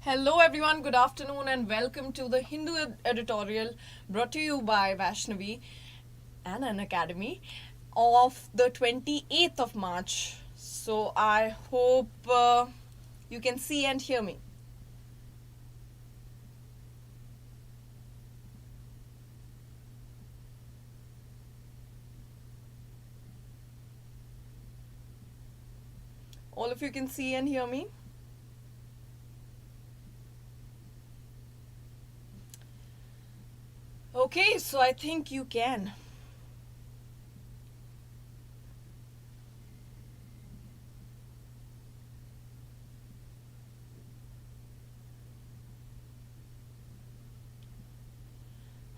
Hello everyone, good afternoon and welcome to the Editorial brought to you by Vaishnavi and Unacademy of the 28th of March. So I hope you can see and hear me. All of you can see and hear me? Okay, so I think you can.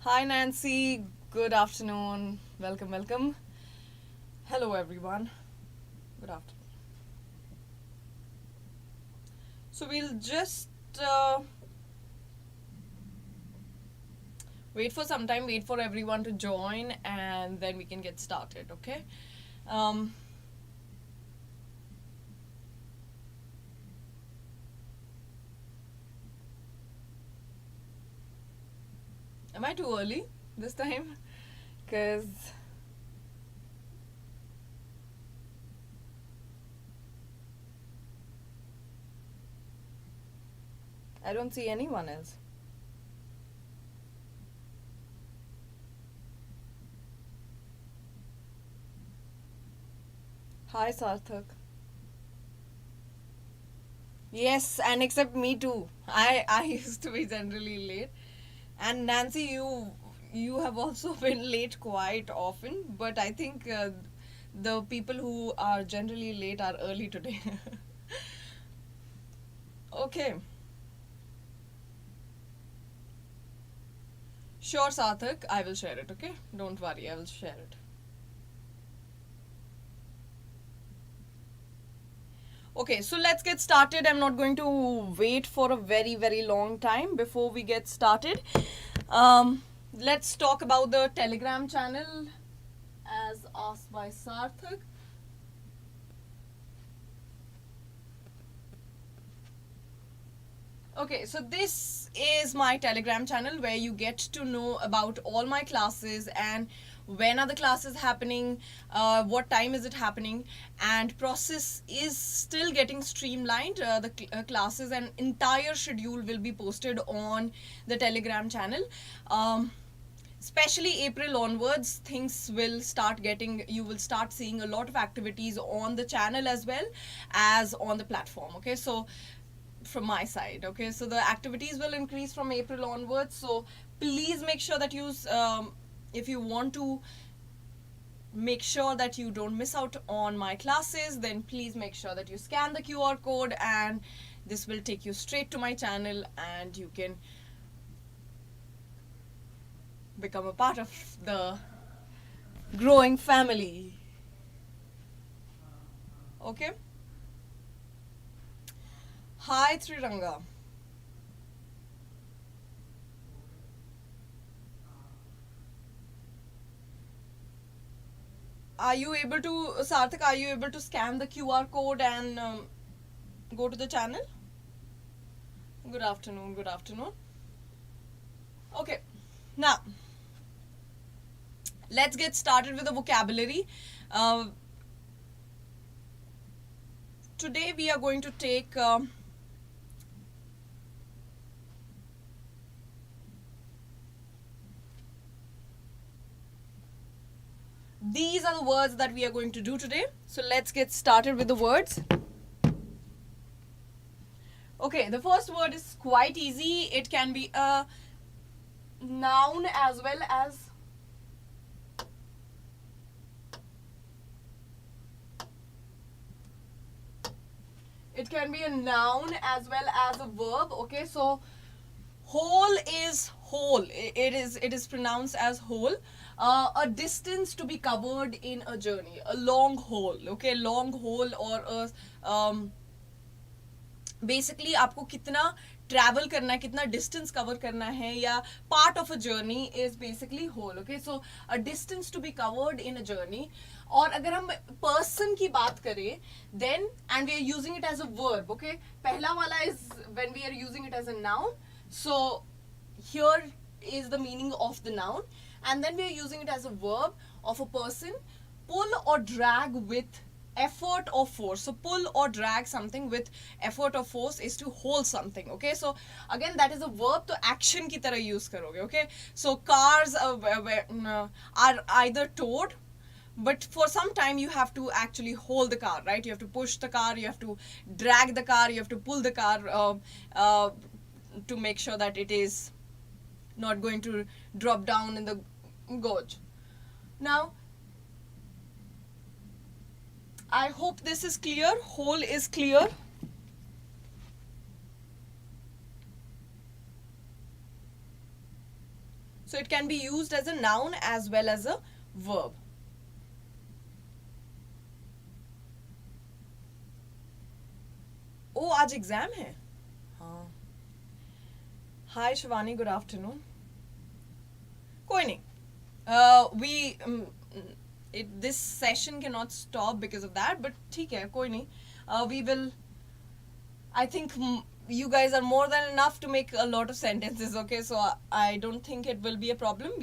Hi Nancy, good afternoon. Welcome. Hello everyone. Good afternoon. So we'll just wait for some time, wait for everyone to join, and then we can get started, okay? Am I too early this time? Because I don't see anyone else. Hi Sarthak. Yes, and except me too. I used to be generally late. And Nancy, you have also been late quite often, but I think the people who are generally late are early today. Okay. Sure, Sarthak, I will share it, okay? Don't worry, I will share it. Okay, so let's get started. I'm not going to wait for a very long time before we get started. Let's talk about the Telegram channel as asked by Sarthak. Okay, so this is my Telegram channel where you get to know about all my classes and when are the classes happening, what time is it happening, and process is still getting streamlined. The classes and entire schedule will be posted on the Telegram channel. Especially April onwards, things will start getting, you will start seeing a lot of activities on the channel as well as on the platform. Okay, so from my side, okay, so the activities will increase from April onwards, so please make sure that you if you want to make sure that you don't miss out on my classes, then please make sure that you scan the QR code and this will take you straight to my channel and you can become a part of the growing family. Okay. Hi Triranga. Are you able to, Sarthak, are you able to scan the QR code and go to the channel? Good afternoon. Okay, now let's get started with the vocabulary. Today we are going to take these are the words that we are going to do today. So let's get started with the words. Okay, the first word is quite easy. It can be a noun as well as a verb. Okay, so whole is whole. It is pronounced as whole. A distance to be covered in a journey, a long haul. Okay, long haul or basically आपको कितना travel करना है, कितना distance cover करना है, या part of a journey is basically haul. Okay, so a distance to be covered in a journey. और अगर हम पर्सन की बात करें then and we are using it as a verb. Okay, पहला वाला is when we are using it as a noun. So here is the meaning of the noun, and then we are using it as a verb of a person. Pull or drag with effort or force. So pull or drag something with effort or force is to hold something. Okay, so again that is a verb, to action की तरह use करोगे. Okay, so cars are either towed, but for some time you have to actually hold the car, right? You have to push the car, you have to drag the car, you have to pull the car to make sure that it is not going to drop down in the gorge. Now, I hope this is clear. Whole is clear. So it can be used as a noun as well as a verb. Oh, आज exam है. हाँ. Hi Shivani, good afternoon. कोई नहीं. This session cannot stop because of that, but ठीक है, कोई नहीं. We will. I think you guys are more than enough to make a lot of sentences. Okay, so I don't think it will be a problem.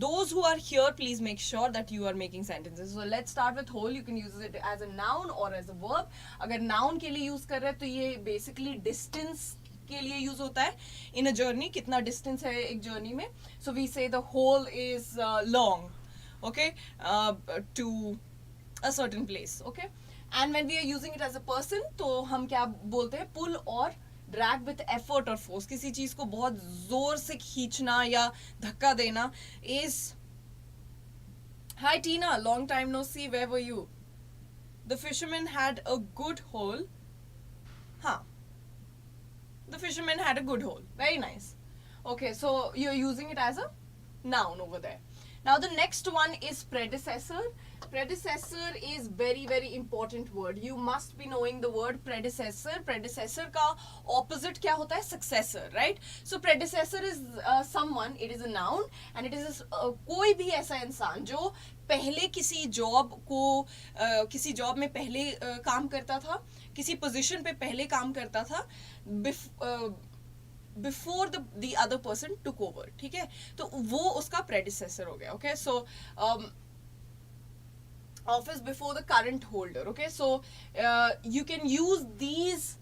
Those who are here, please make sure that you are making sentences. So let's start with whole. You can use it as a noun or as a verb. अगर noun के लिए use कर रहे हैं तो ये basically distance के लिए यूज होता है. इन अ जर्नी कितना डिस्टेंस है एक जर्नी में. So we say the haul is long. Okay, to a certain place. Okay, and when we are using it as a person तो हम क्या बोलते हैं? पुल और ड्रैग विथ एफर्ट और फोर्स. किसी चीज को बहुत जोर से खींचना या धक्का देना is. Hi Tina, long time no see, where were you? The fisherman had a good haul. हाँ, the fisherman had a good hole. Very nice. Okay, so you're using it as a noun over there. Now the next one is predecessor. Predecessor is very very important word. You must be knowing the word predecessor. Predecessor का opposite क्या होता है? Successor, right? So predecessor is someone. It is a noun and it is कोई भी ऐसा इंसान जो पहले किसी जॉब को किसी जॉब में पहले काम करता था, किसी पोजीशन पे पहले काम करता था before the other person took over. ठीक है, तो वो उसका प्रेडिसेसर हो गया. Okay, so office before the current holder. Okay, so you can use these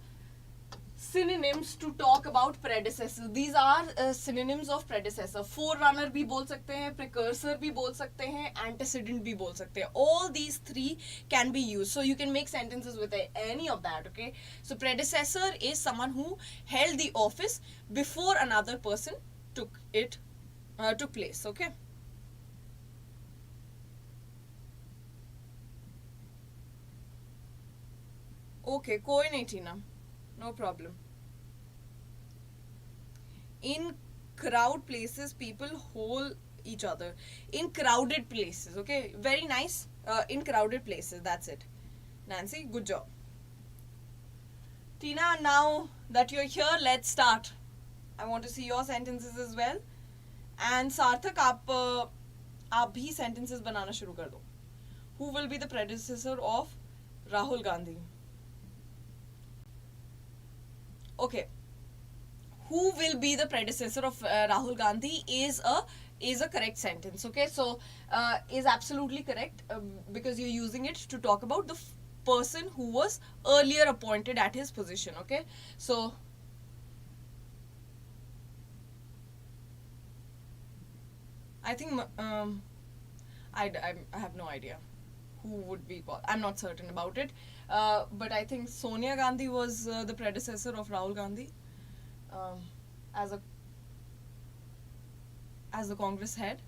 synonyms to talk about predecessor. These are synonyms of predecessor. Forerunner भी बोल सकते हैं, precursor भी बोल सकते हैं, antecedent भी बोल सकते हैं. All these three can be used. So you can make sentences with any of that. Okay. So predecessor is someone who held the office before another person took place. Okay. Okay, कोई नहीं टीना. No problem. In crowd places, people hold each other. In crowded places, okay? Very nice. In crowded places, that's it. Nancy, good job. Tina, now that you're here, let's start. I want to see your sentences as well. And Sarthak, आप भी sentences बनाना शुरू कर दो. Who will be the predecessor of Rahul Gandhi? Okay, who will be the predecessor of Rahul Gandhi is a correct sentence. Okay, so is absolutely correct because you're using it to talk about the person who was earlier appointed at his position. Okay, so I think I have no idea who would be. I'm not certain about it. But I think Sonia Gandhi was the predecessor of Rahul Gandhi as the Congress head.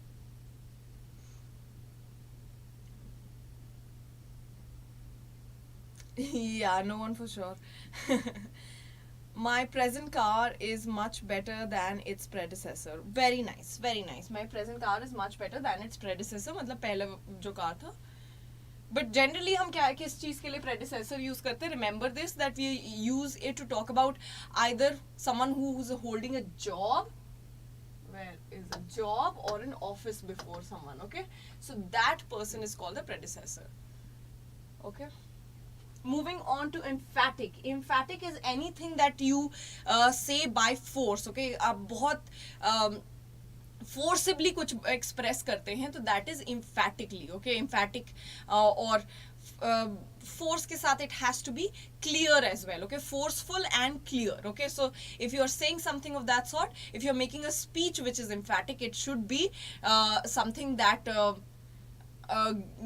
Yeah, no one for sure. My present car is much better than its predecessor. Very nice, very nice. My present car is much better than its predecessor. मतलब पहले जो car था But generally हम क्या किस चीज के लिए predecessor use करते हैं? Remember this, that we use it to talk about either someone who's holding a job, where is a job, or an office before someone. Okay, so that person is called the predecessor. Okay. Moving on to emphatic. Emphatic is anything that you say by force. Okay, आप बहुत forcibly कुछ express करते हैं तो that is emphatically. Okay, emphatic और force के साथ it has to be clear as well. Okay, forceful and clear. Okay, so if you are saying something of that sort, if you are making a speech which is emphatic, it should be something that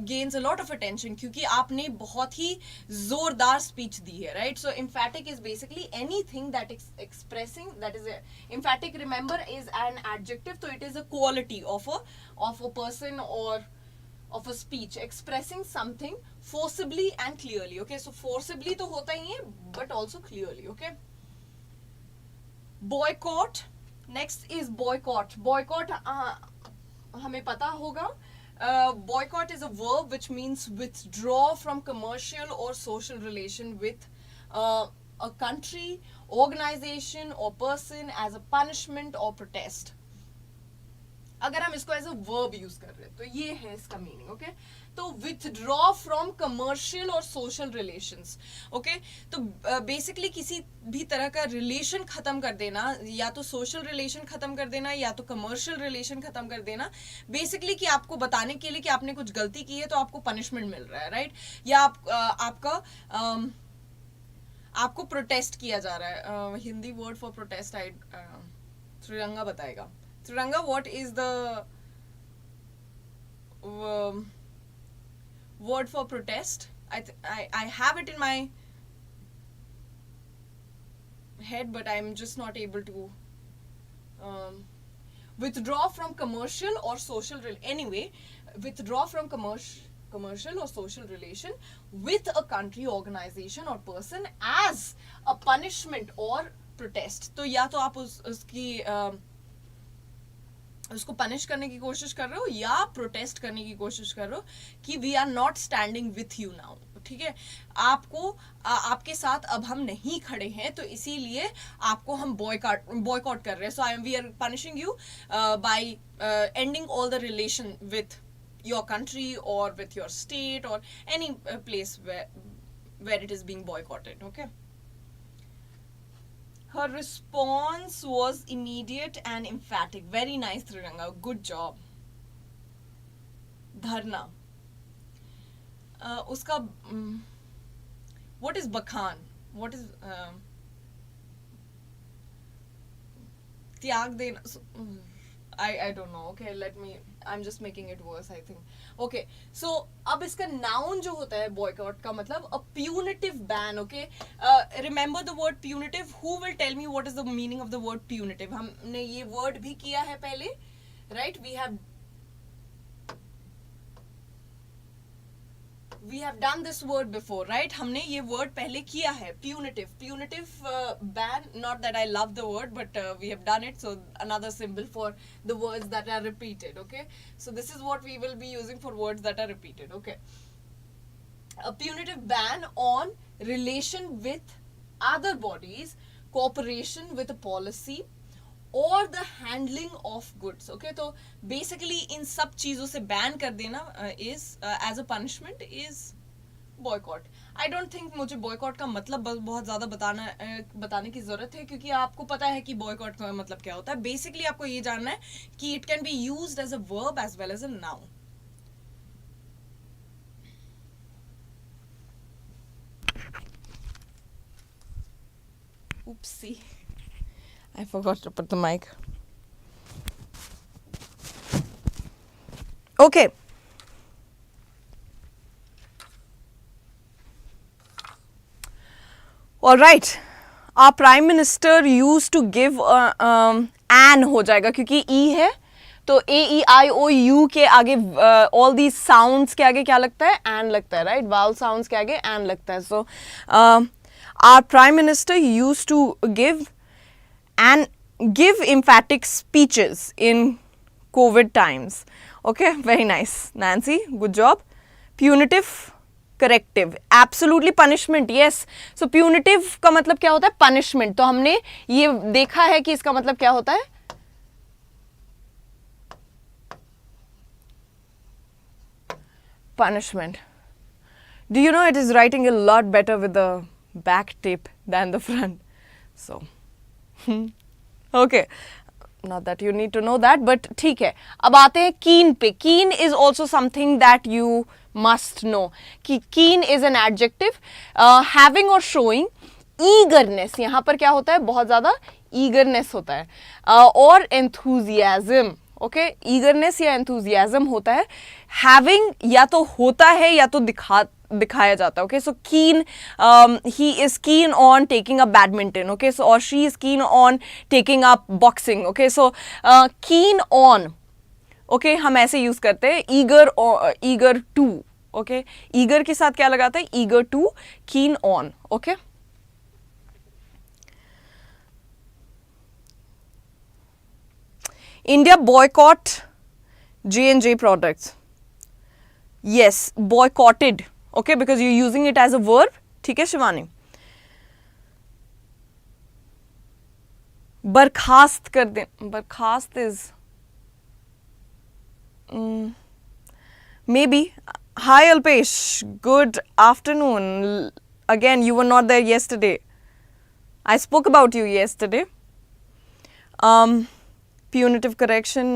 gains a lot of attention क्योंकि आपने बहुत ही जोरदार speech दी है, right? So emphatic is basically anything that is expressing, that is emphatic, remember, is an adjective, so it is a quality of a person or of a speech expressing something forcibly and clearly. Okay, so forcibly तो होता ही है but also clearly. Okay, boycott. Next is boycott. Boycott हमें पता होगा. Boycott is a verb which means withdraw from commercial or social relation with a country, organization or person as a punishment or protest. अगर हम इसको as a verb use कर रहे हैं तो ये है इसका मीनिंग. ओके, तो विथड्रॉ फ्रॉम कमर्शियल और सोशल रिलेशंस. ओके, तो बेसिकली किसी भी तरह का रिलेशन खत्म कर देना, या तो सोशल रिलेशन खत्म कर देना या तो कमर्शियल रिलेशन खत्म कर देना, बेसिकली कि आपको बताने के लिए कि आपने कुछ गलती की है तो आपको पनिशमेंट मिल रहा है, राइट? या आपको प्रोटेस्ट किया जा रहा है. हिंदी वर्ड फॉर प्रोटेस्ट आई त्रिरंगा बताएगा. Truranga, what is the word for protest? I have it in my head, but I'm just not able to withdraw from commercial or social. Anyway, withdraw from commercial or social relation with a country, organization or person as a punishment or protest. तो या तो आप उसको punish करने की कोशिश कर रहे हो या प्रोटेस्ट करने की कोशिश कर रहे हो कि we are not standing with you now. ठीक है, आपके साथ अब हम नहीं खड़े हैं तो इसीलिए आपको हम बॉयकॉट कर रहे हैं. So we are punishing you by ending all the relation with your country और विथ योर स्टेट और any place where it is being boycotted. Okay, her response was immediate and emphatic. Very nice, Triranga. Good job. Dharna. Uska. What is bakhan? What is त्याग देना? I don't know. Okay, I'm just making it worse, I think. Okay, so अब इसका noun जो होता है boycott का मतलब a punitive ban. Okay, remember the word punitive. Who will tell me what is the meaning of the word punitive? हमने ये word भी किया है पहले, right? We have done this word before, right? हमने ये word पहले किया है, punitive. Punitive ban, not that I love the word, but we have done it, so another symbol for the words that are repeated. Okay, so this is what we will be using for words that are repeated. Okay, a punitive ban on relation with other bodies, cooperation with a policy or the handling of goods. Okay, तो basically इन सब चीजों से ban कर देना is as a punishment is boycott. I don't think मुझे boycott का मतलब बहुत ज़्यादा बताने की ज़रूरत है क्योंकि आपको पता है कि boycott का मतलब क्या होता है. Basically आपको ये जानना है कि it can be used as a verb as well as a noun. Oopsie. I forgot to put the mic. Okay. All right. Our Prime Minister used to give an हो जाएगा क्योंकि E है तो A-E-I-O-U के आगे all these sounds के आगे क्या लगता है? An लगता है, right? Vowel sounds के आगे an लगता है. So our Prime Minister used to give emphatic speeches in COVID times. Okay, very nice. Nancy, good job. Punitive, corrective, absolutely punishment, yes. So punitive का मतलब क्या होता है? पनिशमेंट. तो हमने ये देखा है कि इसका मतलब क्या होता है? Punishment. Do you know it is writing a lot better with the back tip than the front? So, okay. Not that you need to know that, but ठीक है. अब आते हैं keen पे. Keen is also something that you must know. कि keen is an adjective, having or showing eagerness. यहाँ पर क्या होता है? बहुत ज़्यादा eagerness होता है, और enthusiasm. ओके, ईगरनेस या एंथुजियाज्म होता है. हैविंग या तो होता है या तो दिखाया जाता है. Okay, so keen, he is keen on taking up badminton. Okay, so और she is keen on taking up boxing. Okay, so keen on. Okay, हम ऐसे यूज करते हैं. Eager to. ओके, ईगर के साथ क्या लगाता है? Eager to. Keen on. Okay, India boycott J&J products. Yes, boycotted. Okay, because you're using it as a verb. ठीक है शिवानी? बर्खास्त कर दे. बर्खास्त is maybe. Hi Alpesh, good afternoon. Again, you were not there yesterday. I spoke about you yesterday. Punitive correction.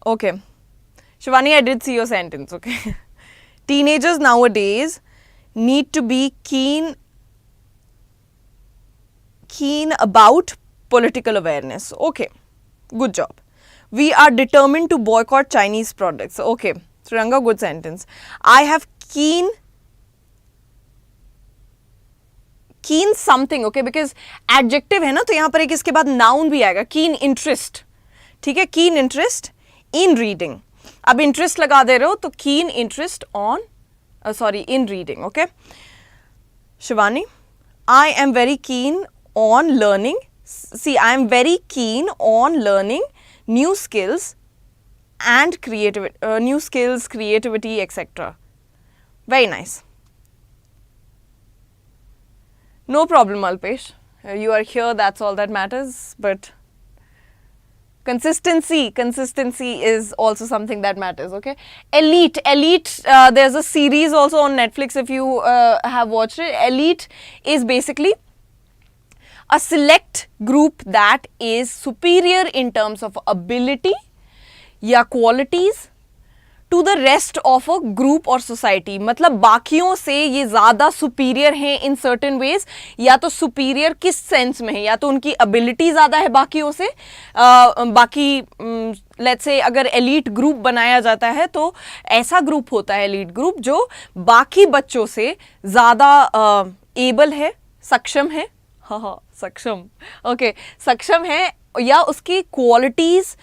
Okay, Shivani, I did see your sentence. Okay, teenagers nowadays need to be keen about political awareness. Okay, good job. We are determined to boycott Chinese products. Okay, Sriranga, good sentence. I have keen something. Okay, because adjective है ना, तो यहाँ पर एक इसके बाद noun भी आएगा. Keen interest. ठीक है, कीन इंटरेस्ट इन रीडिंग. अब इंटरेस्ट लगा दे रहे हो तो keen interest on, sorry, in reading. Okay, Shivani, I am very keen on learning. See, I am very keen on learning new skills and creativity etcetera. Very nice. No problem, Alpesh. You are here, that's all that matters. But consistency is also something that matters. Okay, Elite. There's a series also on Netflix if you have watched it. Elite is basically a select group that is superior in terms of ability या qualities to the rest of a group और society. मतलब बाकियों से ये ज़्यादा superior हैं in certain veg. या तो सुपीरियर किस सेंस में है? या तो उनकी एबिलिटी ज़्यादा है बाकियों से. बाकी लेट्स से अगर एलीट ग्रुप बनाया जाता है तो ऐसा ग्रुप होता है एलीट ग्रुप जो बाकी बच्चों से ज़्यादा एबल है, सक्षम है. हाँ, सक्षम. ओके, सक्षम है या उसकी क्वालिटीज़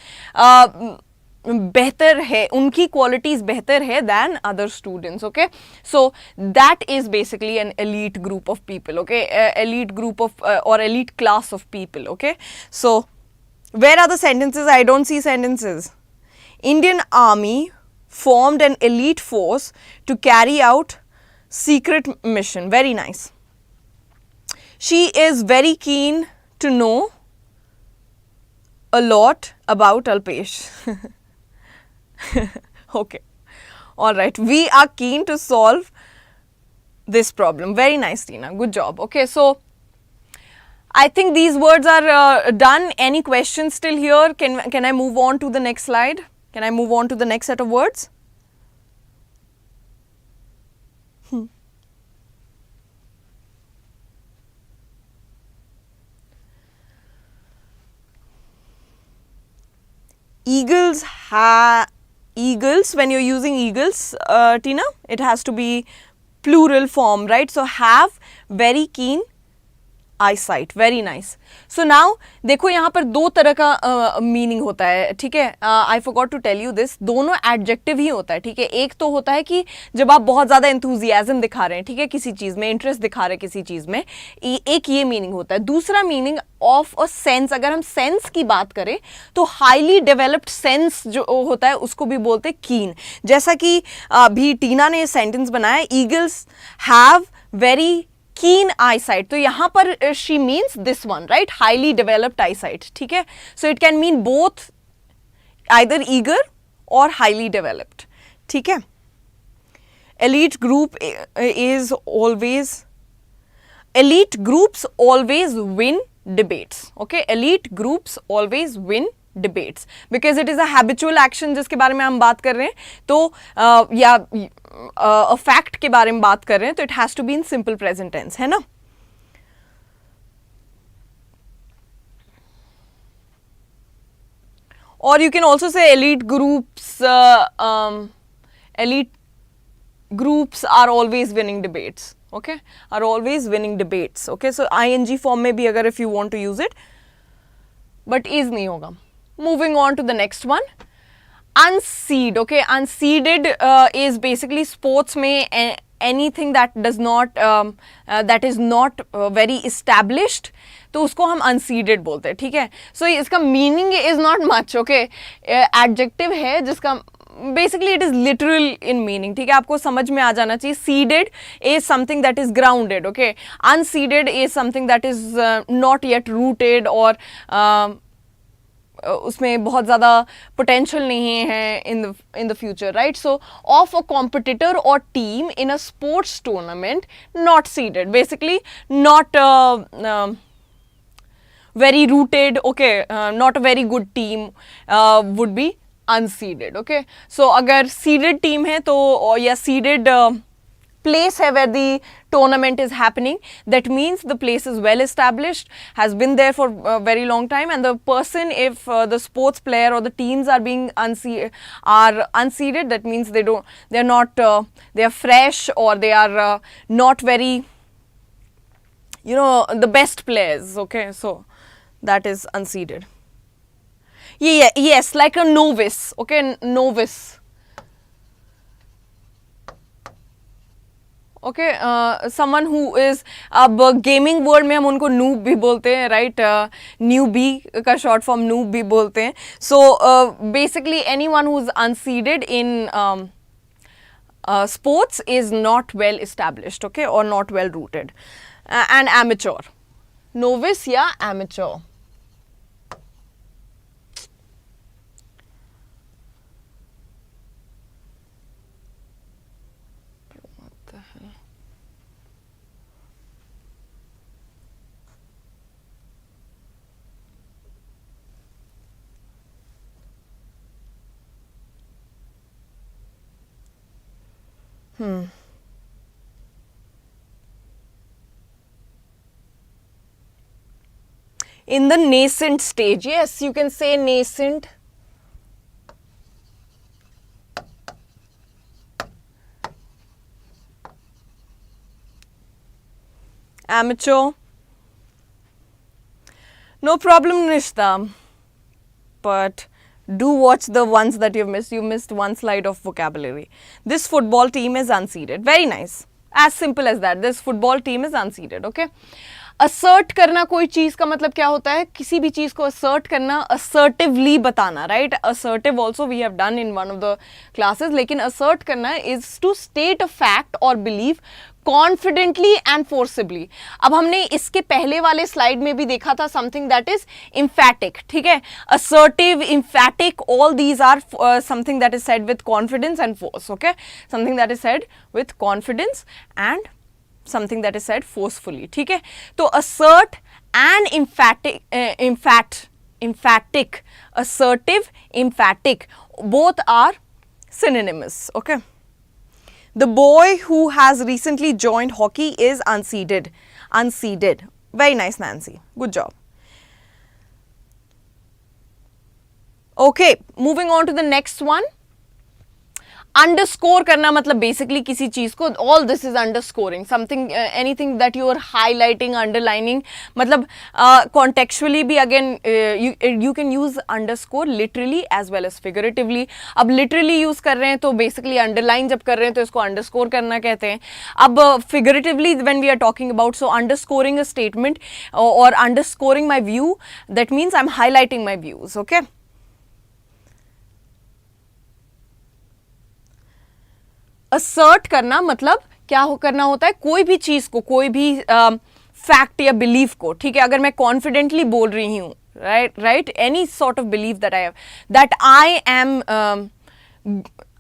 बेहतर है, उनकी क्वालिटीज बेहतर है than other students. Okay, so that is basically an elite group of people. Okay, elite group of और elite class of people. Okay, so where are the sentences? I don't see sentences. Indian army formed an elite force to carry out secret mission. Very nice. She is very keen to know a lot about Alpesh. Okay, all right, we are keen to solve this problem. Very nice, Tina, good job. Okay, so I think these words are done. Any questions still here? Can I move on to the next slide? Can I move on to the next set of words? Eagles, when you're using eagles, Tina, it has to be plural form, right? So have, very keen, eyesight. Very nice. So now देखो यहाँ पर दो तरह का meaning होता है, ठीक है. I forgot to tell you this. दोनों एडजेक्टिव ही होता है, ठीक है. एक तो होता है कि जब आप बहुत ज़्यादा एंथुजियाज्म दिखा रहे हैं, ठीक है, किसी चीज़ में इंटरेस्ट दिखा रहे हैं किसी चीज़ में, एक ये मीनिंग होता है. दूसरा मीनिंग ऑफ अ सेंस, अगर हम सेंस की बात करें तो हाईली डेवलप्ड सेंस जो होता है उसको भी बोलते हैं कीन. जैसा कि अभी टीना ने सेंटेंस बनाया, eagles have very keen eyesight. तो यहाँ पर she means this one, right? Highly developed eyesight. ठीक है. So it can mean both either eager or highly developed. ठीक है. Elite groups always win debates. Okay. Elite groups always win debates because it is a habitual action जिसके बारे में हम बात कर रहे हैं. तो या a fact के बारे में बात कर रहे हैं तो it has to be in simple present tense, है ना. Or you can also say elite groups are always winning debates. Okay, are always winning debates. Okay, so ing form में भी अगर if you want to use it, but is नहीं होगा. Moving on to the next one. Unseed. Okay, unseeded is basically sports में anything that does not that is not very established, तो उसको हम unseeded बोलते हैं, ठीक है. So इसका meaning is not much. Okay, adjective है जिसका basically it is literal in meaning, ठीक है. आपको समझ में आ जाना चाहिए. Seeded is something that is grounded. Okay, unseeded is something that is not yet rooted or उसमें बहुत ज़्यादा पोटेंशियल नहीं है in the future, right. So of a competitor और team in a sports tournament not seeded, basically not very rooted. Okay, not a very good team would be unseeded. Okay, so अगर seeded team है तो या seeded place है where the tournament is happening, that means the place is well established, has been there for a very long time, and the person, if the sports player or the teams are being unseeded, that means they're not they are fresh or they are not very, you know, the best players. Okay, so that is unseeded. Yes, like a novice. Okay, novice. Okay, someone who is, अब gaming world में हम उनको noob भी बोलते हैं, राइट. Newbie का short form noob भी बोलते हैं. So basically any one who is unseeded in sports is not well established, okay, और not well rooted. And amateur, novice या amateur. In the nascent stage, yes, you can say nascent. Amateur. No problem, Nishta. But do watch the ones that you've missed. You missed one slide of vocabulary. This football team is unseeded. Very nice. As simple as that. This football team is unseeded. Okay. Assert करना कोई चीज़ का मतलब क्या होता है? किसी भी चीज़ को assert करना, assertively बताना, right? Assertive also we have done in one of the classes. लेकिन assert करना is to state a fact or belief confidently and forcibly. अब हमने इसके पहले वाले स्लाइड में भी देखा था something that is emphatic, ठीक है? Assertive, emphatic, all these are something that is said with confidence and force, okay? Something that is said with confidence and something that is said forcefully, ठीक है? तो assert and emphatic, assertive, emphatic, both are synonymous, okay? The boy who has recently joined hockey is unseeded. Unseeded. Very nice, Nancy. Good job. Okay, moving on to the next one. Underscore करना मतलब basically किसी चीज को, all this is underscoring something, anything that you are highlighting, underlining, मतलब contextually भी again you can use underscore literally as well as figuratively. अब literally use कर रहे हैं तो बेसिकली अंडरलाइन जब कर रहे हैं तो इसको अंडरस्कोर करना कहते हैं. अब figuratively when we are talking about, so underscoring a statement और underscoring my view, that means I am highlighting my views. Okay, assert करना मतलब क्या करना होता है, कोई भी चीज को, कोई भी फैक्ट या बिलीफ को, ठीक है, अगर मैं कॉन्फिडेंटली बोल रही हूं, right, any sort of believe that I have, that I M,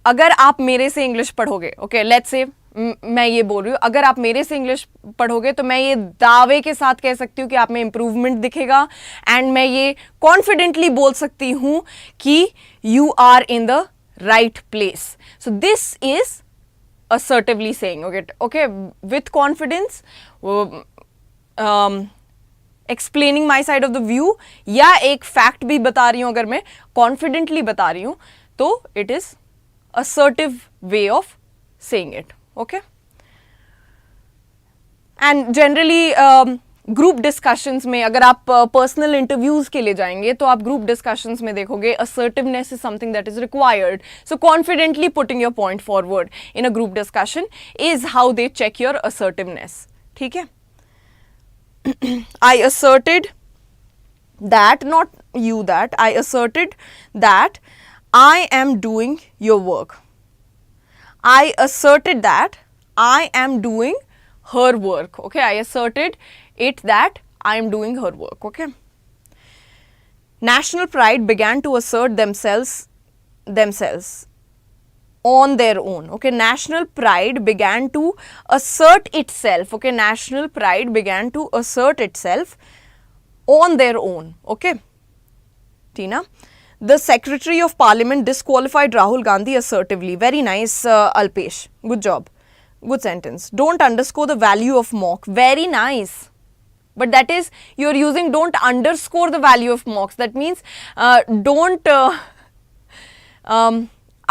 अगर आप मेरे से इंग्लिश पढ़ोगे, ओके, लेट्स से मैं ये बोल रही हूँ, अगर आप मेरे से इंग्लिश पढ़ोगे तो मैं ये दावे के साथ कह सकती हूँ कि आप में इंप्रूवमेंट दिखेगा, एंड मैं ये कॉन्फिडेंटली बोल सकती हूँ कि you are in the right place. So this is assertively saying, okay, with confidence, explaining my side of the view, या एक fact भी बता रही हूँ अगर मैं confidently बता रही हूँ, तो it is assertive way of saying it. Okay, and generally group discussions में, अगर आप पर्सनल इंटरव्यूज के लिए जाएंगे तो आप ग्रुप डिस्कशंस में देखोगे assertiveness is something that is required. So confidently putting your point forward in a group discussion is how they check your assertiveness. ठीक है, I asserted that, not you, that I asserted that I am doing your work. I asserted that I am doing her work. Okay, I asserted it that I am doing her work. Okay, national pride began to assert themselves on their own. Okay, national pride began to assert itself. Okay, national pride began to assert itself on their own. Okay, Tina, the Secretary of Parliament disqualified Rahul Gandhi assertively. Very nice, Alpesh, good job. Good sentence. Don't underscore the value of mock. Very nice. But that is, you are using don't underscore the value of mocks. That means don't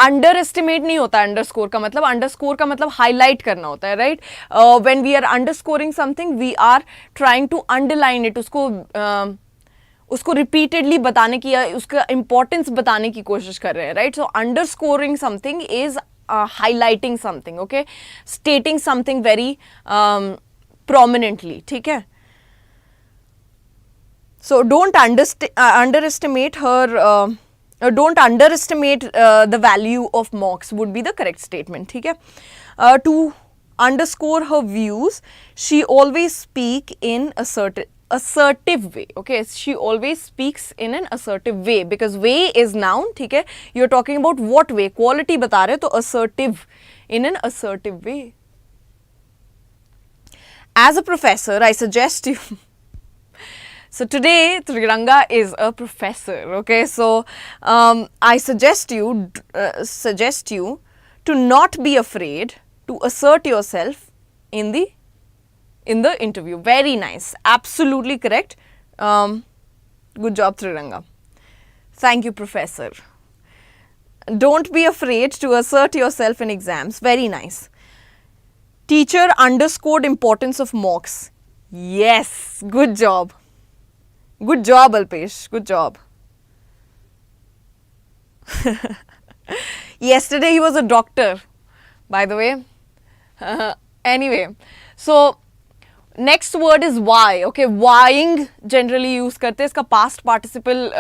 underestimate नहीं होता underscore का मतलब. Underscore का मतलब highlight करना होता है, right? When we are underscoring something, we are trying to underline it. उसको repeatedly बताने की या उसका importance बताने की कोशिश कर रहे हैं, right? So underscoring something is highlighting something, okay, stating something very prominently. ठीक है, so don't underestimate her, don't underestimate the value of mocks would be the correct statement. ठीक है, to underscore her views, she always speak in assertive way. Okay, she always speaks in an assertive way because way is noun. ठीक है, you're talking about what way, quality बता रहे तो assertive, in an assertive way. As a professor, I suggest you so today Triganga is a professor. Okay, so I suggest you to not be afraid to assert yourself in the interview. Very nice, absolutely correct. Good job, Triranga. Thank you, Professor. Don't be afraid to assert yourself in exams. Very nice. Teacher underscored importance of mocks. Yes, good job. Good job, Alpesh. Good job. Yesterday he was a doctor, by the way. Anyway, so next word is why. Okay, whying generally use करते हैं, इसका past participle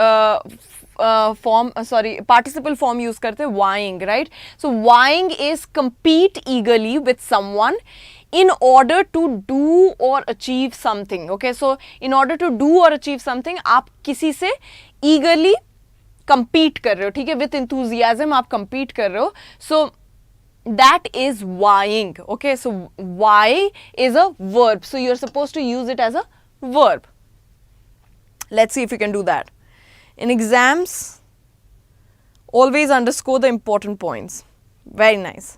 participle form use करते हैं, whying, right? So whying is compete eagerly with someone in order to do or achieve something. Okay, so in order to do or achieve something, आप किसी से eagerly compete कर रहे हो, ठीक है, with enthusiasm आप compete कर रहे हो. So that is whying. Okay, so why is a verb, so you're supposed to use it as a verb. Let's see if you can do that. In exams, always underscore the important points. Very nice.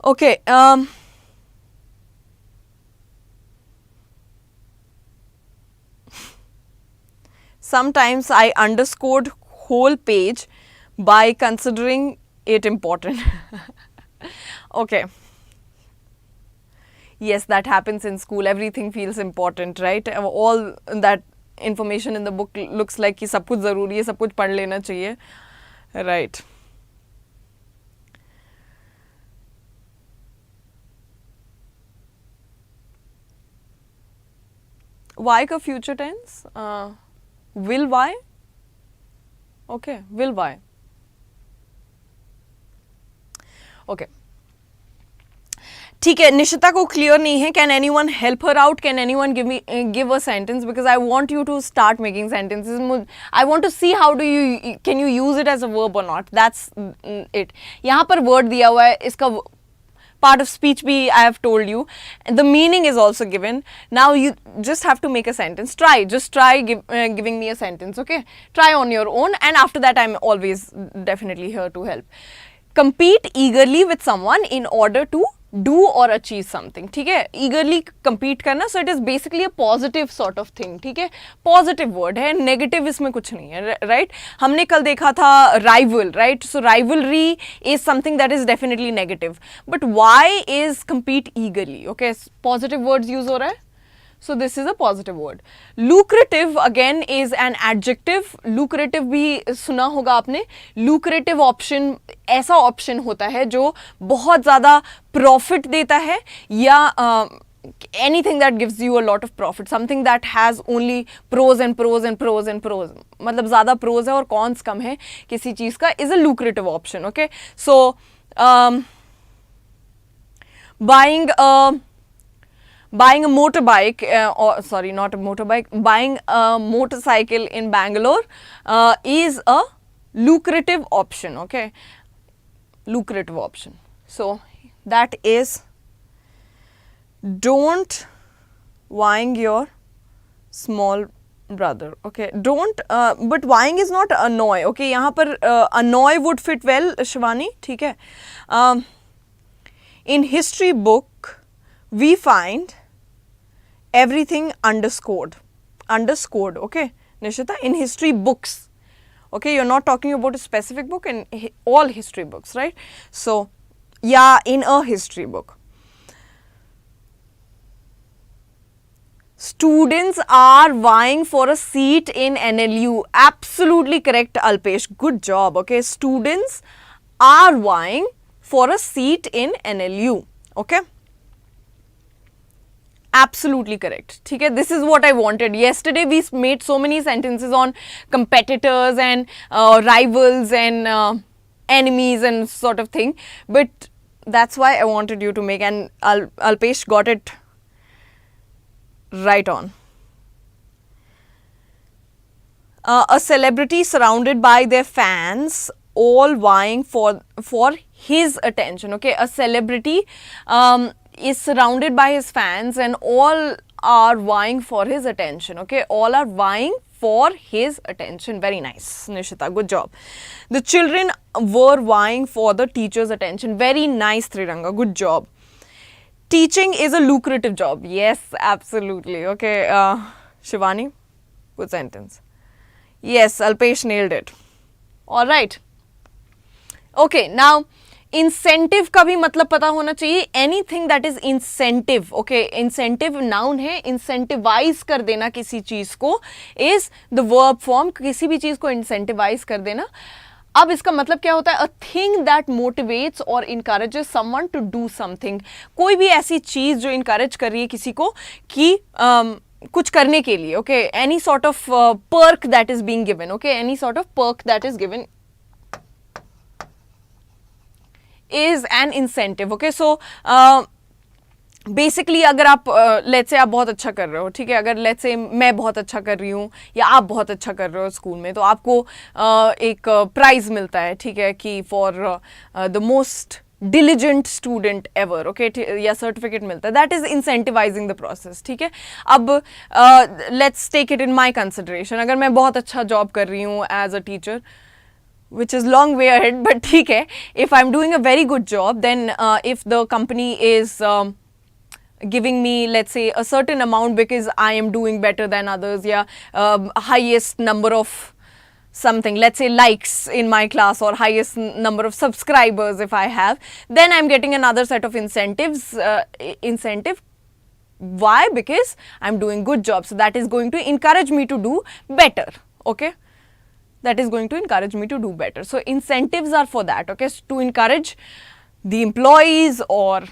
Okay, Sometimes I underscored whole page by considering it important. Okay. Yes, that happens in school. Everything feels important, right? All that information in the book looks like कि सब कुछ ज़रूरी है, सब कुछ पढ़ लेना चाहिए, right? Why का future tense? Will why? Okay, will why? Okay. ठीक है, निशिता को क्लियर नहीं है. Can any one help her out? Can any one give a sentence? Because I want you to start making sentences. I want to see how do you can you use it as a verb और not. That's it. यहाँ पर word दिया हुआ है, इसका part of speech bhi I have told you, the meaning is also given. Now you just have to make a sentence. Just try giving me a sentence, okay? Try on your own, and after that I'm always definitely here to help. Compete eagerly with someone in order to do or achieve something. ठीक है, eagerly compete करना, so it is basically a positive sort of thing. ठीक है, positive word है, negative इसमें कुछ नहीं है, right? हमने कल देखा था rival, right? So rivalry is something that is definitely negative. But why is compete eagerly? Okay, positive words use हो रहा है. So this is a positive word. Lucrative again is an adjective. Lucrative भी सुना होगा आपने. Lucrative option ऐसा option होता है जो बहुत ज़्यादा profit देता है, या anything that gives you a lot of profit, something that has only pros and pros and pros and pros, मतलब ज़्यादा pros है और cons कम है किसी चीज़ का, is a lucrative option. Okay, so buying a motorbike, or sorry, not a motorbike, buying a motorcycle in Bangalore is a lucrative option. Okay, lucrative option. So that is, don't vying your small brother. Okay, don't but vying is not annoy. Okay, यहाँ पर annoy would fit well, Shivani. ठीक है. In history book we find everything underscored. Okay, Nishita, in history books. Okay, you're not talking about a specific book, in all history books, right? So yeah, in a history book. Students are vying for a seat in NLU. Absolutely correct, Alpesh. Good job. Okay, students are vying for a seat in NLU. Okay, absolutely correct. ठीक है, this is what I wanted. Yesterday we made so many sentences on competitors and rivals and enemies and sort of thing, but that's why I wanted you to make, and Alpesh got it right on. A celebrity surrounded by their fans, all vying for his attention. Okay, a celebrity is surrounded by his fans and all are vying for his attention. Okay, all are vying for his attention. Very nice, Nishita, good job. The children were vying for the teacher's attention. Very nice, Triranga, good job. Teaching is a lucrative job. Yes, absolutely. Okay, Shivani, good sentence. Yes, Alpesh nailed it. All right. Okay, now incentive का भी मतलब पता होना चाहिए. Anything that is incentive. Okay, incentive noun है. Incentivise कर देना किसी चीज को इज द वर्ब फॉर्म. किसी भी चीज को इंसेंटिवाइज कर देना. अब इसका मतलब क्या होता है? अ थिंग दैट मोटिवेट्स और encourages someone to do something. कोई भी ऐसी चीज जो इनकरेज कर रही है किसी को कि कुछ करने के लिए. Okay, any sort of perk that is being given. Okay, any sort of perk that is given is an incentive. Okay, so basically अगर आप लेट्स से आप बहुत अच्छा कर रहे हो, ठीक है, अगर लेट्स से मैं बहुत अच्छा कर रही हूँ या आप बहुत अच्छा कर रहे हो स्कूल में, तो आपको एक प्राइज़ मिलता है, ठीक है, कि for the most diligent student ever. Okay, या सर्टिफिकेट मिलता है. That is incentivising the process. ठीक है, अब let's take it in my consideration. अगर मैं बहुत अच्छा जॉब कर रही हूँ as a teacher, which is long way ahead, but ठीक है, if I'm doing a very good job, then if the company is giving me, let's say, a certain amount because I am doing better than others, yeah, highest number of something, let's say likes in my class, or highest number of subscribers if I have, then I'm getting another set of incentives. Incentive. Why? Because I'm doing good job. So that is going to encourage me to do better. Okay. That is going to encourage me to do better. So incentives are for that. Okay. So to encourage the employees or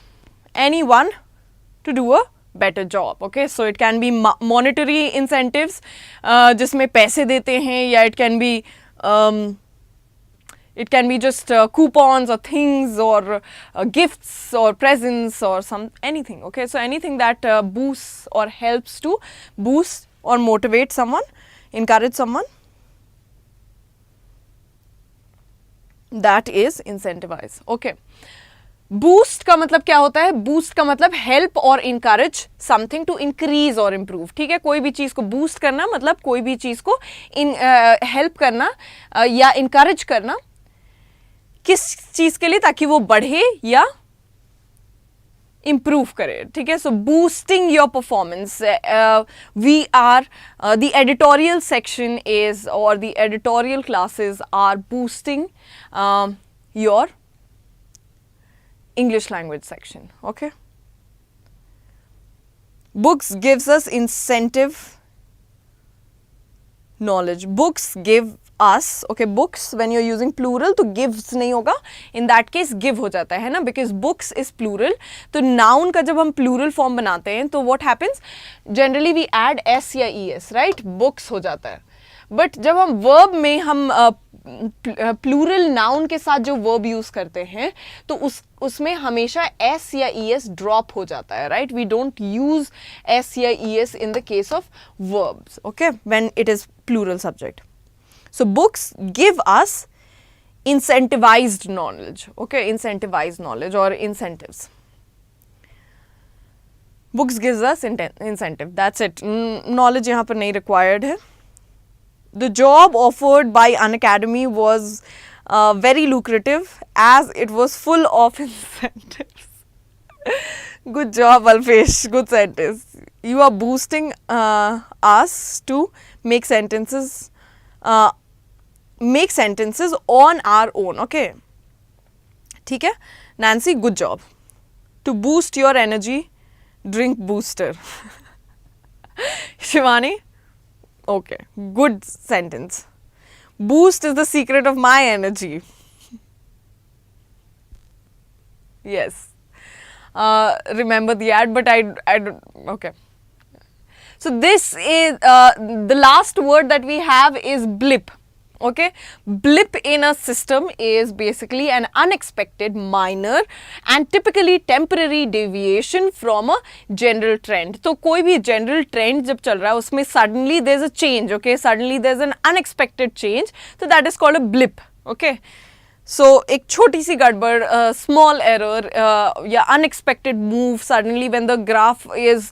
anyone to do a better job. Okay, so it can be monetary incentives, जिसमें पैसे देते हैं, या it can be just coupons or things, or gifts or presents or anything. Okay, so anything that boosts or helps to boost or motivate someone, encourage someone, that is incentivize. Okay. Boost का मतलब क्या होता है? Boost का मतलब help और encourage something to increase और improve. ठीक है, कोई भी चीज को बूस्ट करना मतलब कोई भी चीज को हेल्प करना या इंकरेज करना. किस चीज के लिए? ताकि वो बढ़े या improve करे. ठीक है, so boosting your performance. We are the editorial section is, or the editorial classes are boosting your English language section. Okay. Books gives us incentive knowledge. Books give us, okay, books when you're using plural तो gives नहीं होगा, in that case give हो जाता है ना, because books is plural. तो noun का जब हम plural form बनाते हैं तो what happens, generally we add s या es, right, books हो जाता है. बट जब हम verb में हम प्लूरल नाउन के साथ जो वर्ब यूज करते हैं तो उसमें हमेशा एस या ई एस ड्रॉप हो जाता है, right. We don't use S या E S in the case of verbs, okay, when it is plural subject. So books give us incentivized knowledge, okay, incentivized knowledge or incentives. Books gives us incentive, that's it. Knowledge यहाँ पर नहीं required है. The job offered by Unacademy was very lucrative as it was full of incentives. Good job, Alpesh. Good sentence. You are boosting us to make sentences on our own. Okay. ठीक है. Nancy, good job. To boost your energy, drink booster. Shivani. Okay, good sentence. Boost is the secret of my energy. Yes. Remember the ad, but I don't, okay. So this is, the last word that we have is blip. Okay, blip in a system is basically an unexpected, minor and typically temporary deviation from a general trend. तो कोई भी general trend जब चल रहा है उसमें suddenly there's a change, okay, suddenly there's an unexpected change, so that is called a blip. Okay, so एक छोटी सी गड़बड़, small error या unexpected move suddenly when the graph is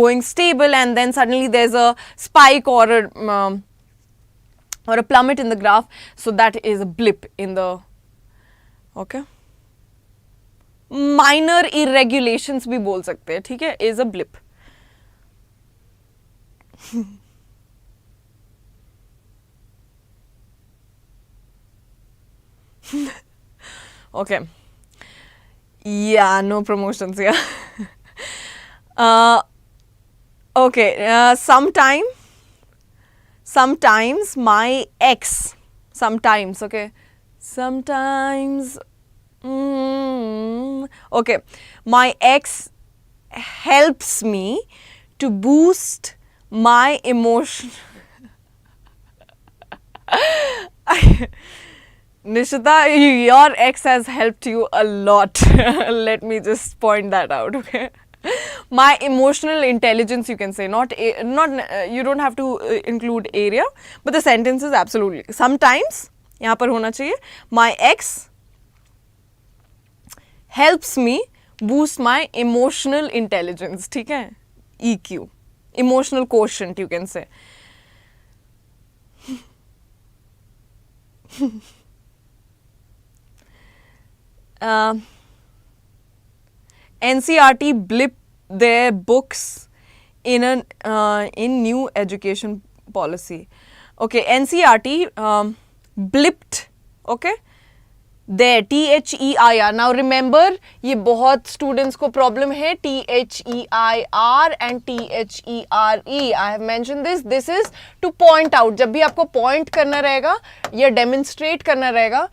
going stable and then suddenly there's a spike or a plummet in the graph, so that is a blip in the, okay, minor irregulations भी बोल सकते हैं, ठीक है, is a blip. Okay, yeah, no promotions, yeah. Okay, sometimes my ex, sometimes, okay, sometimes, okay, my ex helps me to boost my emotion. Nishita, your ex has helped you a lot. Let me just point that out, okay. My emotional intelligence, you can say, not you don't have to include area, but the sentence is absolutely, sometimes यहाँ पर होना चाहिए, my ex helps me boost my emotional intelligence, ठीक है, EQ, emotional quotient, you can say. NCERT blip their books in new education policy. Okay, NCERT blipped, okay, there, THEIR. Now remember, ये बहुत students को problem है, THEIR and THERE. I have mentioned this. This is to point out. जब भी आपको point करना रहेगा या demonstrate करना रहेगा,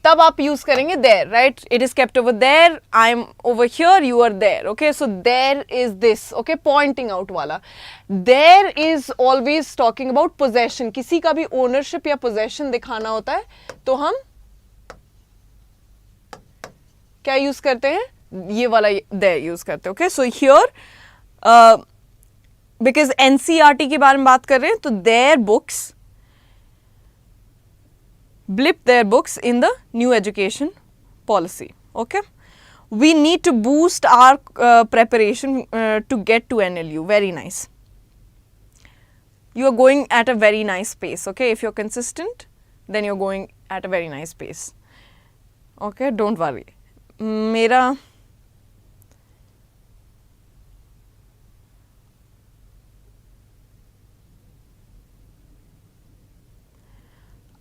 तब आप use करेंगे there, right? It is kept over there. I am over here. You are there. Okay, so there is this. Okay, pointing out वाला. There is always talking about possession. किसी का भी ownership या possession दिखाना होता है, तो हम क्या यूज करते हैं? ये वाला there यूज करते हैं. Okay, so here because NCERT के बारे में बात कर रहे हैं, तो their books blip their books in the new education policy. Okay, we need to boost our preparation to get to NLU. Very nice. You are going at a very nice pace. Okay, if you're consistent, then you're going at a very nice pace. Okay, don't worry. मेरा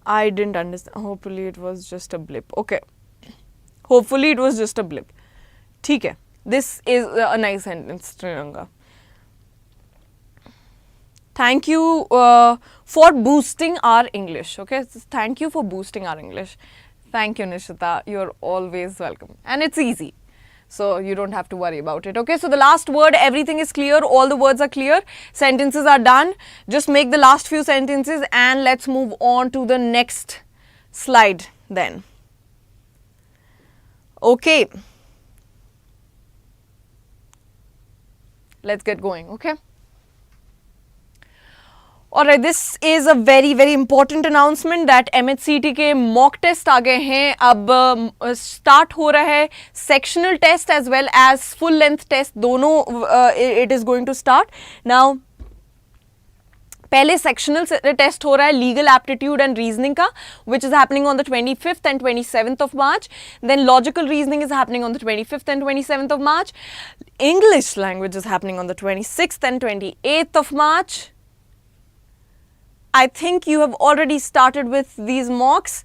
I didn't understand. Hopefully it was just a blip. Okay, hopefully it was just a blip. ठीक है, this is a nice sentence, Trinanga. Thank you for boosting our English. Okay, thank you for boosting our English. Thank you, Nishita. You're always welcome. And it's easy, so you don't have to worry about it. Okay, so the last word, everything is clear. All the words are clear. Sentences are done. Just make the last few sentences and let's move on to the next slide then. Okay. Let's get going, okay? Alright, this is a very very important announcement that MHCET के mock test आ गए हैं. अब start हो रहा है sectional test as well as full length test, दोनों it is going to start. Now पहले sectional test हो रहा है legal aptitude and reasoning का, which is happening on the 25th and 27th of March. Then logical reasoning is happening on the 25th and 27th of March. English language is happening on the 26th and 28th of March. I think you have already started with these mocks,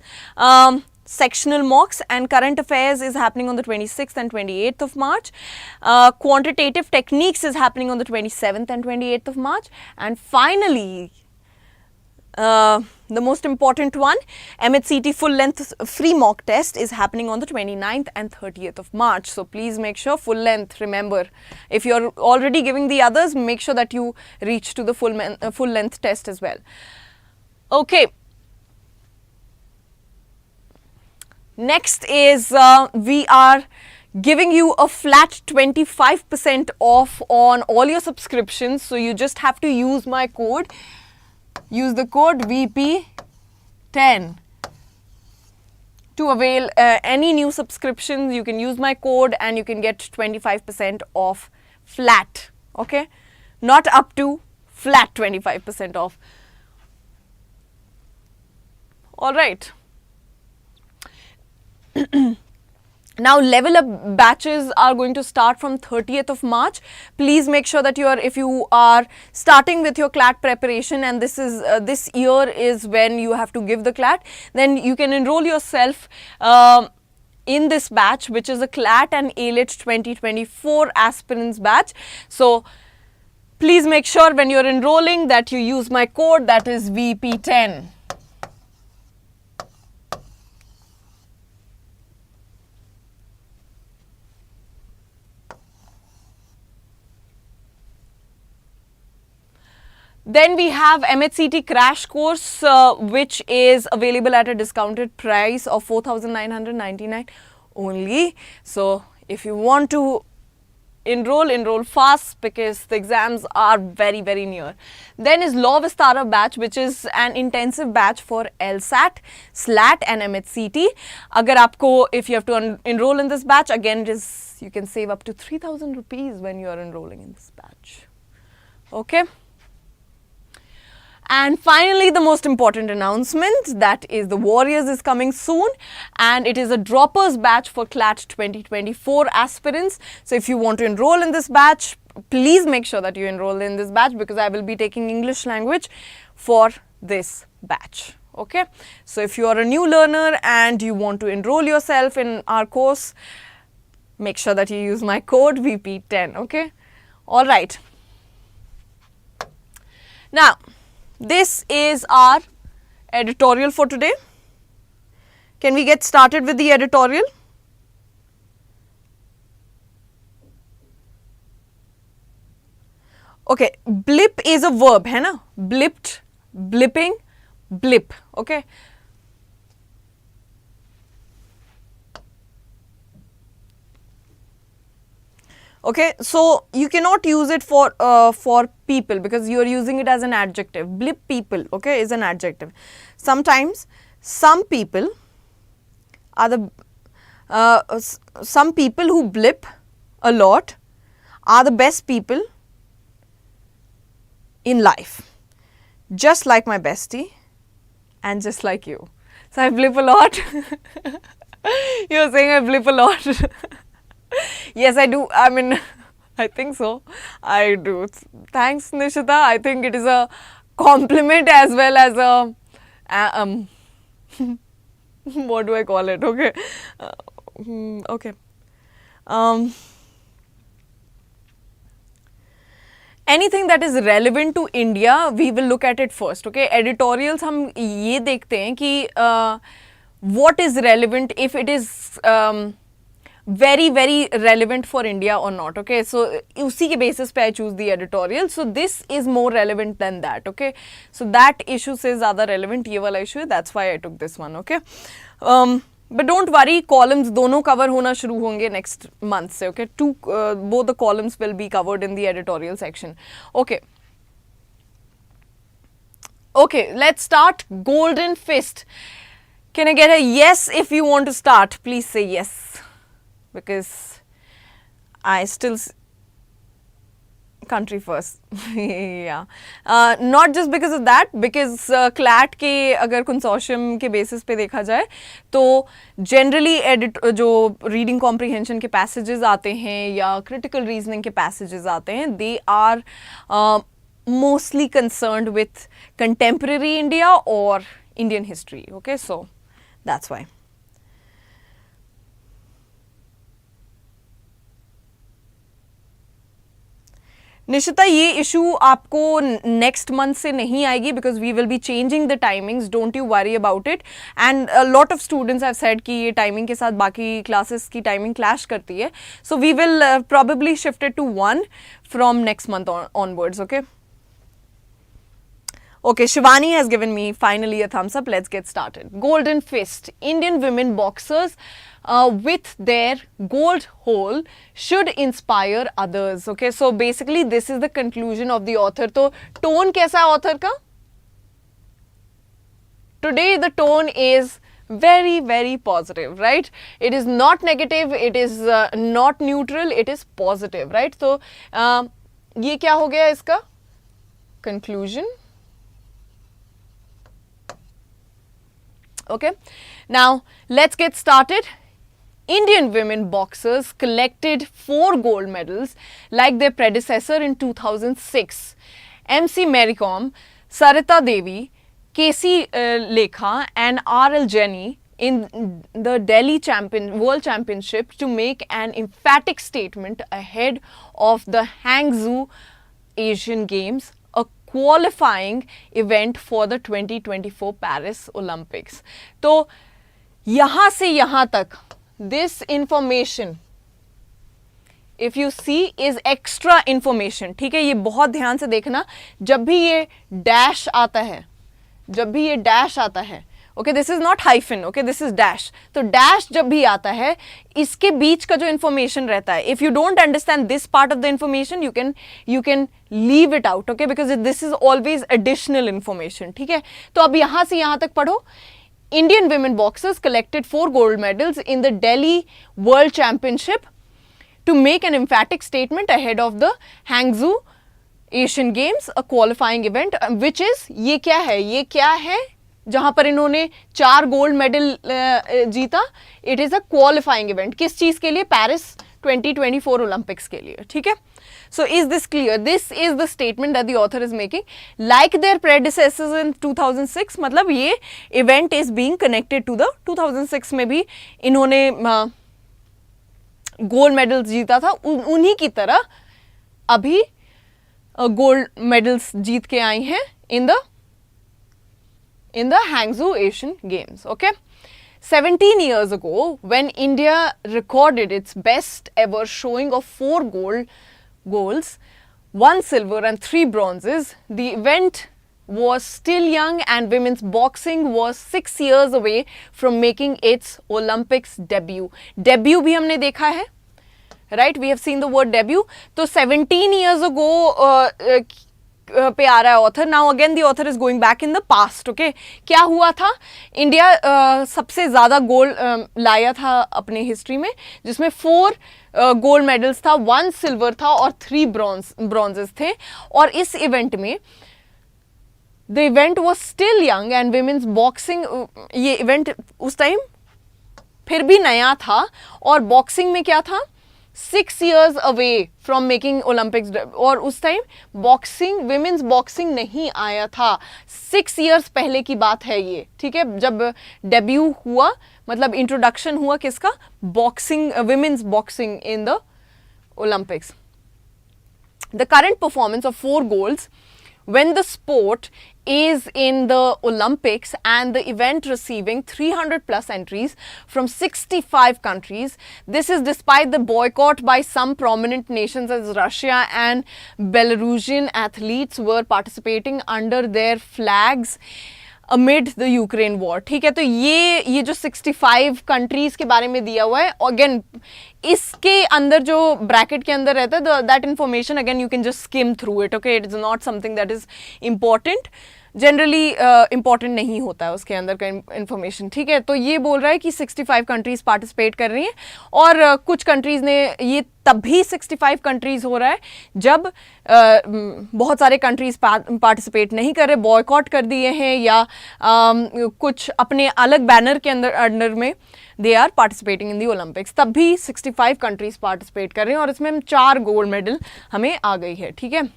sectional mocks, and current affairs is happening on the 26th and 28th of March. Quantitative techniques is happening on the 27th and 28th of March. And finally, the most important one, MHCET full length free mock test is happening on the 29th and 30th of March. So please make sure full length, remember, if you're already giving the others, make sure that you reach to the full length test as well. Okay. Next is we are giving you a flat 25% off on all your subscriptions. So you just have to use my code. Use the code VP10 to avail any new subscriptions. You can use my code and you can get 25% off flat. Okay, not up to, flat 25% off. All right. Now level up batches are going to start from 30th of March. Please make sure that if you are starting with your CLAT preparation, and this year is when you have to give the CLAT, then you can enroll yourself in this batch, which is a CLAT and AILET 2024 aspirants batch. So please make sure when you're enrolling that you use my code, that is VP10. Then we have MHCET crash course, which is available at a discounted price of 4,999 only. So if you want to enroll fast because the exams are very very near. Then is Law Vistara batch, which is an intensive batch for LSAT, SLAT and MHCET. Agar aapko, if you have to enroll in this batch, again you can save up to 3,000 rupees when you are enrolling in this batch. Okay. And finally, the most important announcement, that is the Warriors is coming soon, and it is a droppers batch for CLAT 2024 aspirants. So if you want to enroll in this batch, please make sure that you enroll in this batch, because I will be taking English language for this batch. Okay, so if you are a new learner and you want to enroll yourself in our course, make sure that you use my code VP10. Okay, all right. Now, this is our editorial for today. Can we get started with the editorial? Okay, blip is a verb, है ना? Blipped, blipping, blip. Okay. Okay, so you cannot use it for people, because you are using it as an adjective. Blip people, okay, is an adjective. Sometimes some people are some people who blip a lot are the best people in life, just like my bestie and just like you. So I blip a lot. You're saying I blip a lot. Yes, I do. I mean, I think so. I do. Thanks, Nishita. I think it is a compliment as well as a what do I call it? Okay. Okay. Anything that is relevant to India, we will look at it first. Okay. Editorials हम ये देखते हैं कि what is relevant, if it is very relevant for India or not. Okay, so उसी के basis पे I choose the editorial. So this is more relevant than that. Okay, so that issue से ज़्यादा relevant ये वाला issue है, that's why I took this one. Okay, but don't worry, columns दोनों cover होना शुरू होंगे next month से. Okay, both the columns will be covered in the editorial section. Okay. Okay, let's start. Golden fist. Can I get a yes if you want to start? Please say yes, because I still country first. Yeah, not just because of that, because CLAT के अगर consortium के basis पे देखा जाए तो generally जो reading comprehension के passages आते हैं या critical reasoning के passages आते हैं, they are mostly concerned with contemporary India or Indian history. Okay, so that's why. Nishita, ये इशू आपको नेक्स्ट मंथ से नहीं आएगी, because we will be changing the timings. Don't you worry about it. And lot of students have said कि ये timing के साथ बाकी क्लासेस की टाइमिंग क्लैश करती है. So we will probably shift it to 1 from next month onwards. Okay. Okay, Shivani has given me finally a thumbs up. Let's get started. Golden fist. Indian women boxers with their gold hole should inspire others. Okay, so basically this is the conclusion of the author. So tone कैसा है author का? Today the tone is very positive, right? It is not negative, it is not neutral, it is positive, right? So ये क्या हो गया इसका? Conclusion. Okay, now let's get started. Indian women boxers collected 4 gold medals like their predecessor in 2006. MC Mary Kom, Sarita Devi, Casey Lekha and RL Jenny in the Delhi World Championship to make an emphatic statement ahead of the Hangzhou Asian Games, a qualifying event for the 2024 Paris Olympics. तो यहाँ से यहाँ तक this information, if you see, is extra information. ठीक है, ये बहुत ध्यान से देखना. जब भी ये dash आता है, जब भी ये dash आता है, okay, this is not hyphen, okay, this is dash. तो dash जब भी आता है, इसके बीच का जो information रहता है, if you don't understand this part of the information, you can leave it out, okay, because this is always additional information. ठीक है, तो अब यहाँ से यहाँ तक पढ़ो. Indian women boxers collected 4 gold medals in the Delhi World Championship to make an emphatic statement ahead of the Hangzhou Asian Games, a qualifying event, which is ये क्या है जहाँ पर इन्होंने 4 गोल्ड मेडल जीता. It is a qualifying event. किस चीज़ के लिए? पेरिस 2024 ओलंपिक्स के लिए, ठीक है. So is this clear? This is the statement that the author is making. Like their predecessors in 2006, मतलब ये event is being connected to the 2006 में भी इन्होंने गोल्ड मेडल्स जीता था, उन्हीं की तरह अभी गोल्ड मेडल्स जीत के आई हैं in the Hangzhou Asian Games. Okay. 17 years ago, when India recorded its best ever showing of 4 golds, 1 silver and 3 bronzes, the event was still young and women's boxing was 6 years away from making its Olympics debut. Debut भी हमने देखा है, right? We have seen the word debut. तो 17 years ago पे आ रहा है author. Now again the author is going back in the past. Okay, क्या हुआ था? इंडिया सबसे ज़्यादा गोल्ड लाया था अपने हिस्ट्री में, जिसमें 4 गोल्ड मेडल्स था, 1 सिल्वर था और 3 ब्रॉन्जेस थे. और इस इवेंट में the event was still young and women's boxing, ये इवेंट उस टाइम फिर भी नया था और बॉक्सिंग में क्या था, 6 years away from making Olympics. और उस टाइम बॉक्सिंग, विमेंस बॉक्सिंग नहीं आया था. 6 years पहले की बात है ये, ठीक है, जब डेब्यू हुआ, मतलब इंट्रोडक्शन हुआ किसका, boxing, women's boxing in the Olympics. The current performance of 4 golds when the sport is in the Olympics and the event receiving 300 plus entries from 65 countries. This is despite the boycott by some prominent nations, as Russia and Belarusian athletes were participating under their flags amid the Ukraine war. ठीक है, तो ये जो 65 countries के बारे में दिया हुआ है, अगेन इसके अंदर जो ब्रैकेट के अंदर रहता है, that information again you can just skim through it. Okay, it is not something that is important, generally important नहीं होता है उसके अंदर का इन्फॉर्मेशन. ठीक है, तो ये बोल रहा है कि 65 कंट्रीज पार्टिसिपेट कर रही हैं और कुछ कंट्रीज ने, ये तब भी 65 कंट्रीज हो रहा है जब बहुत सारे कंट्रीज पार्टिसिपेट नहीं कर रहे, बॉयकॉट कर दिए हैं या कुछ अपने अलग बैनर के अंडर में they are participating in the Olympics. तब भी 65 कंट्रीज पार्टिसिपेट कर रहे हैं और इसमें हम 4 गोल्ड मेडल हमें आ गई है. ठीक है,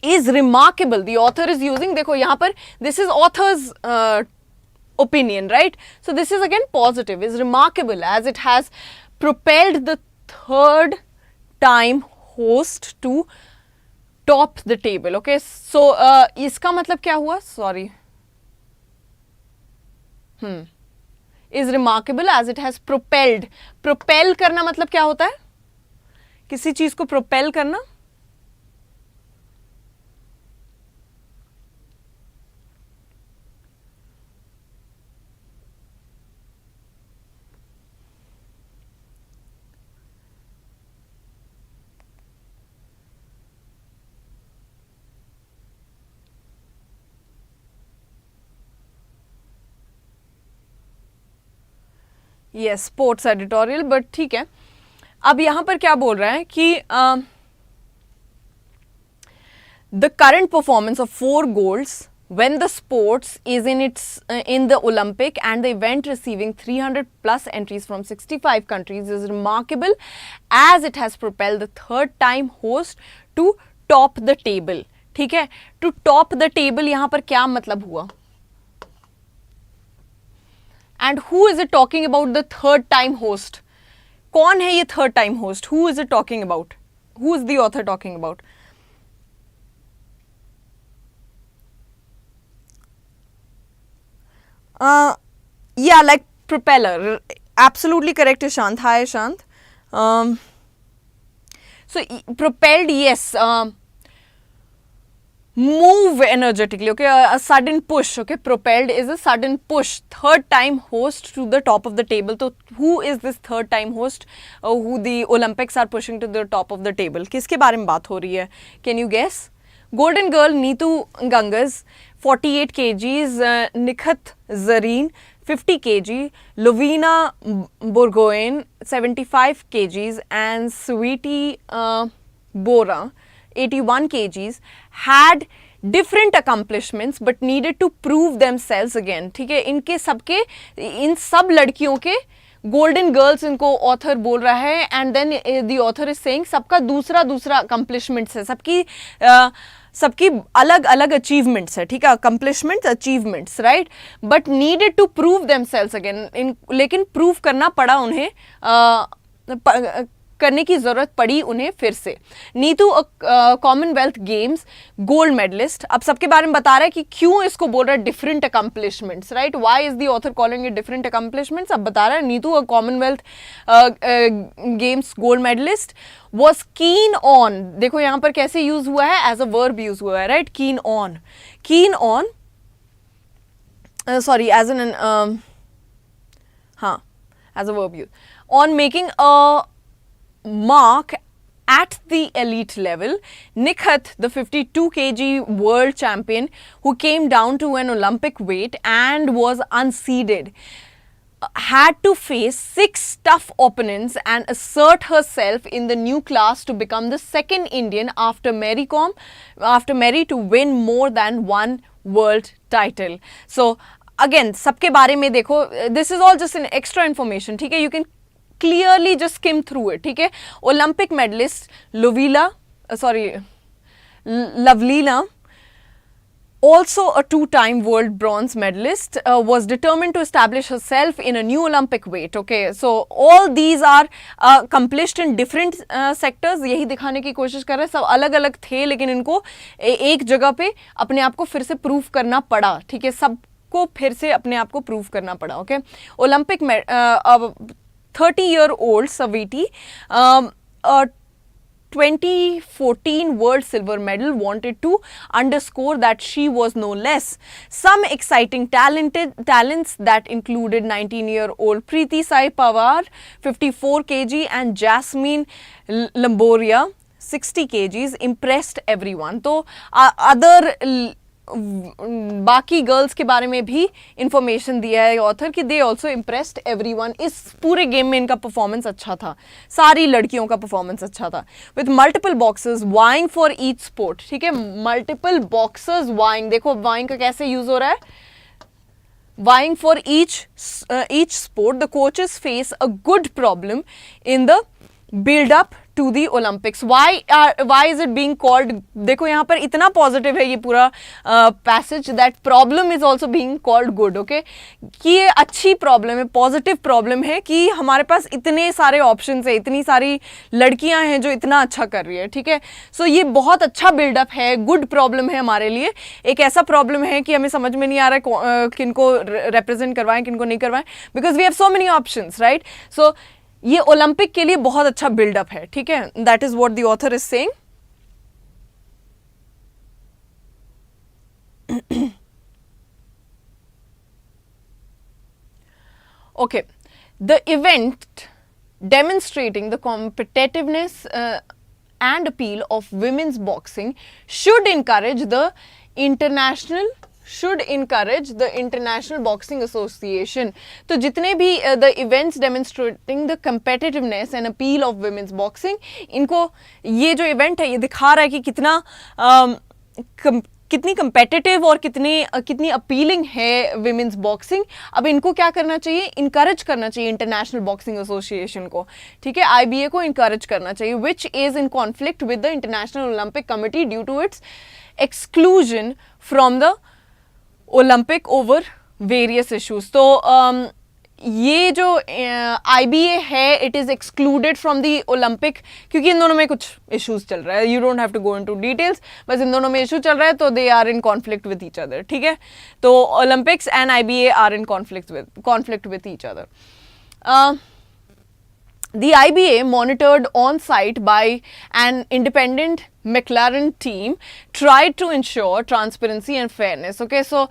is remarkable. The author is using, देखो यहाँ पर this is author's opinion, right? So this is again positive, is remarkable as it has propelled the 3rd time host to top the table. Okay, so इसका मतलब क्या हुआ? Sorry. Is remarkable as it has propelled. Propel करना मतलब क्या होता है? किसी चीज को propel करना, यस, स्पोर्ट्स एडिटोरियल, बट ठीक है. अब यहां पर क्या बोल रहा है कि the current performance of 4 golds when the sports is in the Olympic and the event receiving 300 plus entries from 65 countries is remarkable as it has propelled the 3rd time host to top the table. ठीक है, to top the table यहां पर क्या मतलब हुआ? And who is it talking about, the 3rd time host? कौन है ये 3rd time host? Who is it talking about? Who is the author talking about? Yeah, like propeller. Absolutely correct, Ishant. Hi, Ishant. So propelled, yes. Move energetically, okay, a sudden push, okay, propelled is a sudden push. 3rd time host to the top of the table. So who is this 3rd time host who the Olympics are pushing to the top of the table? किसके बारे में बात हो रही है? Can you guess? Golden girl Neetu Gangas, 48 kgs, Nikhat Zareen, 50 kg, Lovina Burgoyne, 75 kgs, and Sweetie Bora, 81 kgs, had different accomplishments but needed to prove themselves again. ठीक है, इनके सबके, इन सब लड़कियों के गोल्डन गर्ल्स इनको ऑथर बोल रहा है, and then the author is saying सबका दूसरा दूसरा अकम्पलिशमेंट्स है, सबकी अलग अलग अचीवमेंट्स है, ठीक है, accomplishments achievements, right, but needed to prove themselves again, लेकिन प्रूव करना पड़ा उन्हें, करने की जरूरत पड़ी उन्हें फिर से. Neetu Commonwealth Games gold medallist. अब सबके बारे में बता रहा है कि क्यों इसको बोल रहा है different accomplishments, right, why is the author calling it different accomplishments. अब बता रहा है Neetu Commonwealth Games gold medallist was keen on. देखो यहाँ पर कैसे यूज हुआ है, एज अ वर्ब यूज हुआ है, right, keen on sorry as an हाँ as a verb use on making a mark at the elite level. Nikhat, the 52 kg world champion who came down to an Olympic weight and was unseeded, had to face 6 tough opponents and assert herself in the new class to become the second Indian after Mary to win more than one world title. So again सबके बारे में देखो, this is all just an extra information, ठीक है, you can clearly just skim through it, ठीक है. Olympic medalist Lavleena, also a 2-time world bronze medalist, was determined to establish herself in a new Olympic weight. Okay, so all these are accomplished in different sectors. यही दिखाने की कोशिश कर रहे हैं, सब अलग अलग थे लेकिन इनको एक जगह पे अपने आप को फिर से प्रूव करना पड़ा, ठीक है, सबको फिर से अपने आप को प्रूव करना पड़ा. Okay, Olympic 30-year-old Saviti, a 2014 World Silver Medal, wanted to underscore that she was no less. Some exciting talents that included 19-year-old Preeti Sai Pawar, 54 kg, and Jasmine Lamboria, 60 kgs, impressed everyone. तो other बाकी girls के बारे में भी information दिया है author कि they also impressed everyone. इस पूरे गेम में इनका परफॉर्मेंस अच्छा था, सारी लड़कियों का परफॉर्मेंस अच्छा था. With multiple boxes vying for each sport, ठीक है, मल्टीपल बॉक्सेस वाइंग, देखो वाइंग का कैसे यूज हो रहा है, vying for each sport. The coaches face a good problem in the build up to the Olympics. Why is it being called, देखो यहाँ पर इतना पॉजिटिव है ये पूरा passage, that problem is also being called good. Okay, कि ये अच्छी प्रॉब्लम है, पॉजिटिव प्रॉब्लम है कि हमारे पास इतने सारे ऑप्शंस है, इतनी सारी लड़कियां हैं जो इतना अच्छा कर रही है, ठीक है. सो ये बहुत अच्छा बिल्डअप है, गुड प्रॉब्लम है हमारे लिए. एक ऐसा प्रॉब्लम है कि हमें समझ में नहीं आ रहा है किनको रिप्रेजेंट करवाएं किनको नहीं करवाएं, because we have so many options, right. So ये ओलंपिक के लिए बहुत अच्छा बिल्डअप है, ठीक है. That is what the author is saying. Okay, the event demonstrating the competitiveness and appeal of women's boxing should encourage the International Boxing Association. तो जितने भी the events demonstrating the competitiveness and appeal of women's boxing, इनको ये जो event है ये दिखा रहा है कि कितनी competitive और कितनी अपीलिंग है women's boxing. अब इनको क्या करना चाहिए, इनकरेज करना चाहिए इंटरनेशनल बॉक्सिंग एसोसिएशन को, ठीक है, IBA को इनकरेज करना चाहिए, which is in conflict with the International Olympic Committee due to its exclusion from the Olympic over various issues. तो ये जो IBA है it is excluded from the Olympic, क्योंकि इन दोनों में कुछ इश्यूज चल रहा है. You don't have to go into details, बस इन दोनों में इशू चल रहा है, तो they are in conflict with each other, ठीक है. तो Olympics and IBA are in conflict with each other. The IBA, monitored on site by an independent McLaren team, tried to ensure transparency and fairness. Okay, so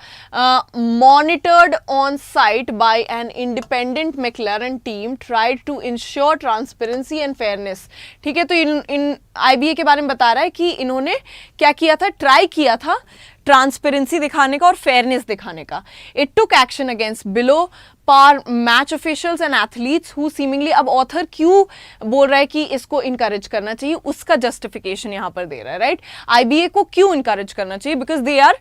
monitored on site by an independent McLaren team tried to ensure transparency and fairness. ठीक है, तो इन IBA के बारे में बता रहा है कि इन्होंने क्या किया था, ट्राई किया था ट्रांसपेरेंसी दिखाने का और फेयरनेस दिखाने का. It took action against below par match officials and athletes who seemingly, अब ऑथर क्यों बोल रहा है कि इसको इनकरेज करना चाहिए, उसका जस्टिफिकेशन यहाँ पर दे रहा है, राइट. IBA को क्यों इनकरेज करना चाहिए, because they are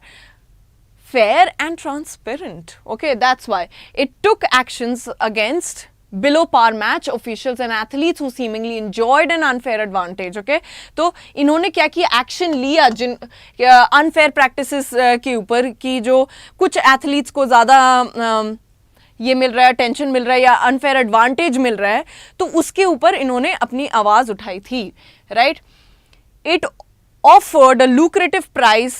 fair and transparent. Okay, that's why it took actions against below par match officials and athletes who seemingly enjoyed an unfair advantage. Okay, तो इन्होंने क्या किया, एक्शन लिया जिन अनफेयर प्रैक्टिसेस के ऊपर कि जो कुछ एथलीट्स को ज़्यादा ये मिल रहा है, टेंशन मिल रहा है या अनफेयर एडवांटेज मिल रहा है, तो उसके ऊपर इन्होंने अपनी आवाज़ उठाई थी, right. It offered a lucrative prize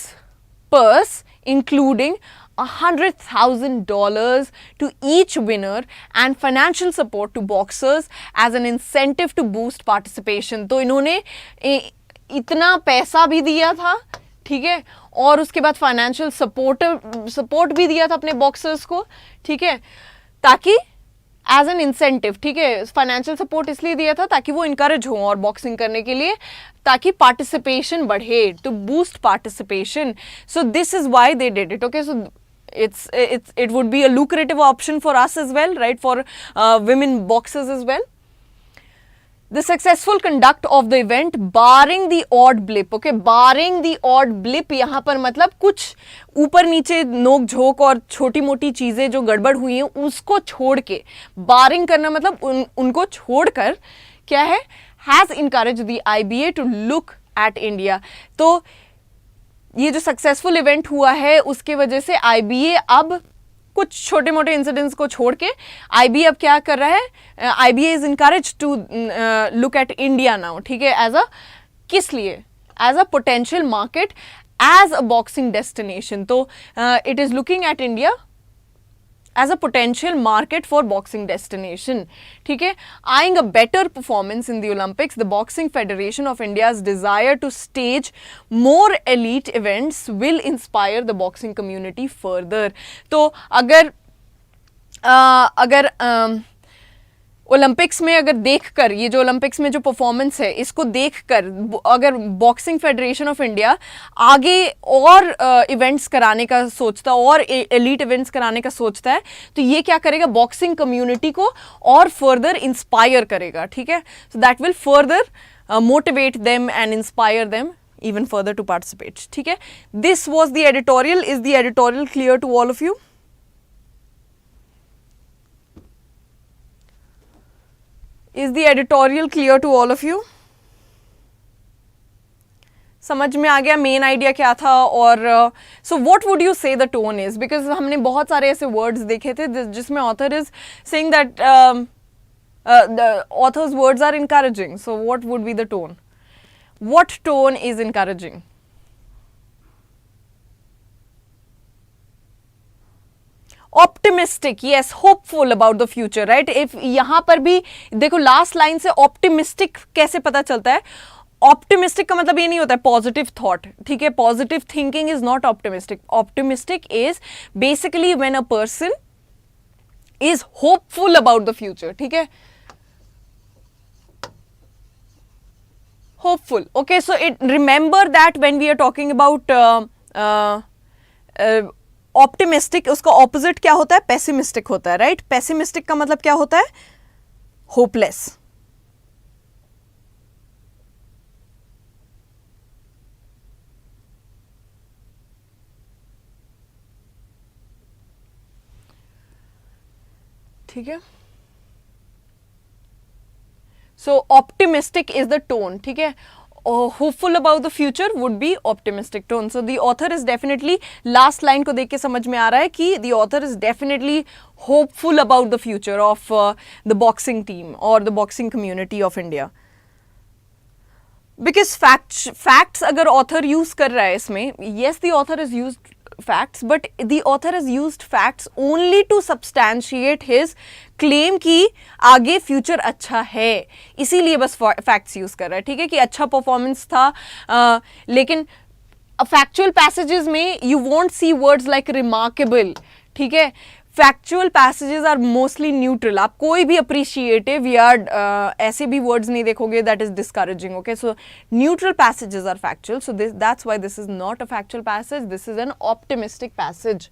purse including $100,000 to each winner and financial support to boxers as an incentive to boost participation. तो इन्होंने इतना पैसा भी दिया था, ठीक है, और उसके बाद फाइनेंशियल सपोर्ट भी दिया था अपने बॉक्सर्स को, ठीक है, ताकि एज एन इंसेंटिव, ठीक है, फाइनेंशियल सपोर्ट इसलिए दिया था ताकि वो इनकरेज हो और बॉक्सिंग करने के लिए, ताकि पार्टिसिपेशन बढ़े, to boost participation. So this is why they did it. Okay, so it would be a lucrative option for us as well, right, for women boxers as well. The successful conduct of the event barring the odd blip. Okay, barring the odd blip यहाँ पर मतलब कुछ ऊपर नीचे नोक झोंक और छोटी मोटी चीज़ें जो गड़बड़ हुई हैं उसको छोड़ के, barring करना मतलब उनको छोड़कर क्या है, has encouraged the IBA to look at India. तो ये जो सक्सेसफुल इवेंट हुआ है उसके वजह से आईबीए अब कुछ छोटे मोटे इंसिडेंट्स को छोड़ के आईबीए अब क्या कर रहा है, IBA is encourage to look at India now, ठीक है, एज अ, किस लिए, as a potential market, as a boxing destination. तो it is looking at India as a potential market for boxing destination, ठीक है. Eyeing a better performance in the Olympics, the Boxing Federation of India's desire to stage more elite events will inspire the boxing community further. तो अगर Olympics में अगर देखकर, ये जो Olympics में जो परफॉर्मेंस है इसको देखकर अगर बॉक्सिंग फेडरेशन ऑफ इंडिया आगे और इवेंट्स कराने का सोचता है और एलीट इवेंट्स कराने का सोचता है, तो ये क्या करेगा, बॉक्सिंग कम्युनिटी को और फर्दर इंस्पायर करेगा, ठीक है. So that will further motivate them and inspire them even further to participate, ठीक है. This was the editorial. Is the editorial clear to all of you? Is the editorial clear to all of you? समझ में आ गया main idea क्या था. और so what would you say the tone is, because हमने बहुत सारे ऐसे वर्ड्स देखे थे जिसमें author is saying that the author's words are encouraging. So what would be the tone? What tone is encouraging? Optimistic, yes, hopeful about the future, right? If यहाँ पर भी देखो लास्ट लाइन से optimistic कैसे पता चलता है? Optimistic का मतलब ये नहीं होता है positive thought, ठीक है? Positive thinking is not optimistic. Optimistic is basically when a person is hopeful about the future, ठीक है? Hopeful. Okay, so remember that when we are talking about optimistic, उसका opposite क्या होता है? Pessimistic होता है, right? Pessimistic का मतलब क्या होता है? Hopeless. ठीक है. So optimistic is the tone, ठीक है. Hopeful about the future would be optimistic tone. So the author is definitely, last line को देख के समझ में आ रहा है कि the author is definitely hopeful about the future of the boxing team or the boxing community of India. Because facts अगर author use कर रहा है इसमें, yes the author has used facts, but the author has used facts only to substantiate his claim कि आगे future अच्छा है, इसीलिए बस फैक्ट्स यूज कर रहा है, ठीक है, कि अच्छा परफॉर्मेंस था. लेकिन फैक्चुअल पैसेजेस में you won't see words like remarkable, ठीक है. Factual passages are mostly neutral. आप कोई भी अप्रिशिएटिव या ऐसे भी वर्ड्स नहीं देखोगे that is discouraging. Okay, so neutral passages are factual. So that's why this is not a factual passage, this is an optimistic passage.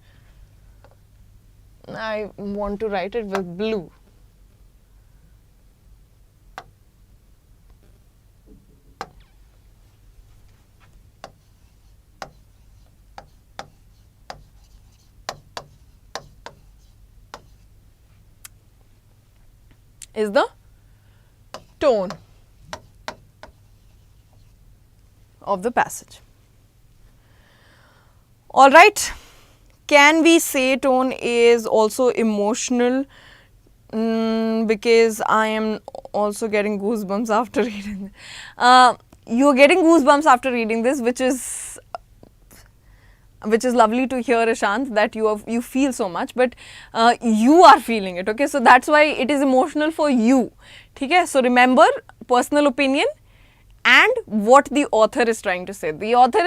I want to write it with blue. is the tone of the passage. All right. Can we say tone is also emotional? Because I am also getting goosebumps after reading. You are getting goosebumps after reading this, which is lovely to hear, Ishant, that you feel so much, but you are feeling it. Okay, so that's why it is emotional for you. Okay, so remember, personal opinion and what the author is trying to say. The author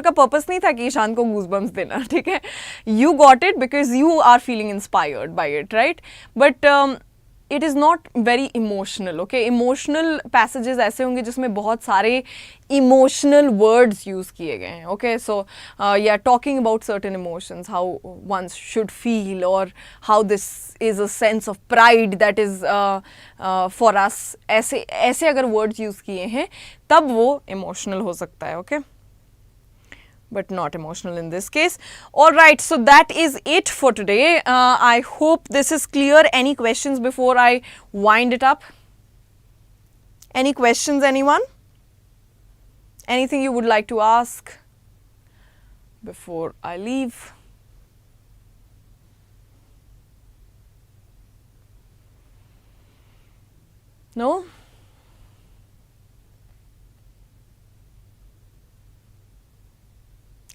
का purpose नहीं था कि ईशान को goosebumps देना, ठीक है? You got it because you are feeling inspired by it, right? But it is not very emotional, okay? Emotional passages ऐसे होंगे जिसमें बहुत सारे emotional words use किए गए हैं, okay? So yeah, talking about certain emotions, how one should feel, or how this is a sense of pride that is for us. ऐसे अगर words use किए हैं तब वो emotional हो सकता है, okay? But not emotional in this case. Alright, so that is it for today. I hope this is clear. Any questions before I wind it up? Any questions, anyone? Anything you would like to ask before I leave? No?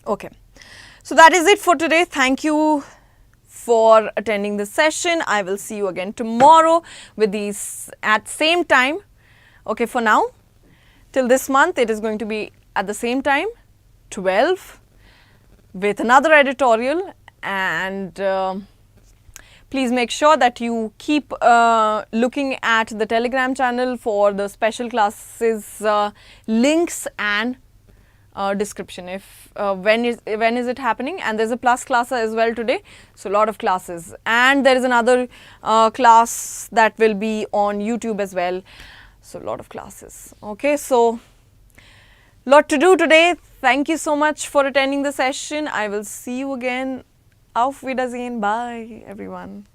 Okay, so that is it for today. Thank you for attending this session. I will see you again tomorrow with these at same time. Okay, for now, till this month, it is going to be at the same time, 12, with another editorial, and please make sure that you keep looking at the Telegram channel for the special classes links and description. If when is it happening, and there's a plus class as well today, so a lot of classes, and there is another class that will be on YouTube as well, so a lot of classes. Okay, so lot to do today. Thank you so much for attending the session. I will see you again. Auf Wiedersehen. Bye everyone.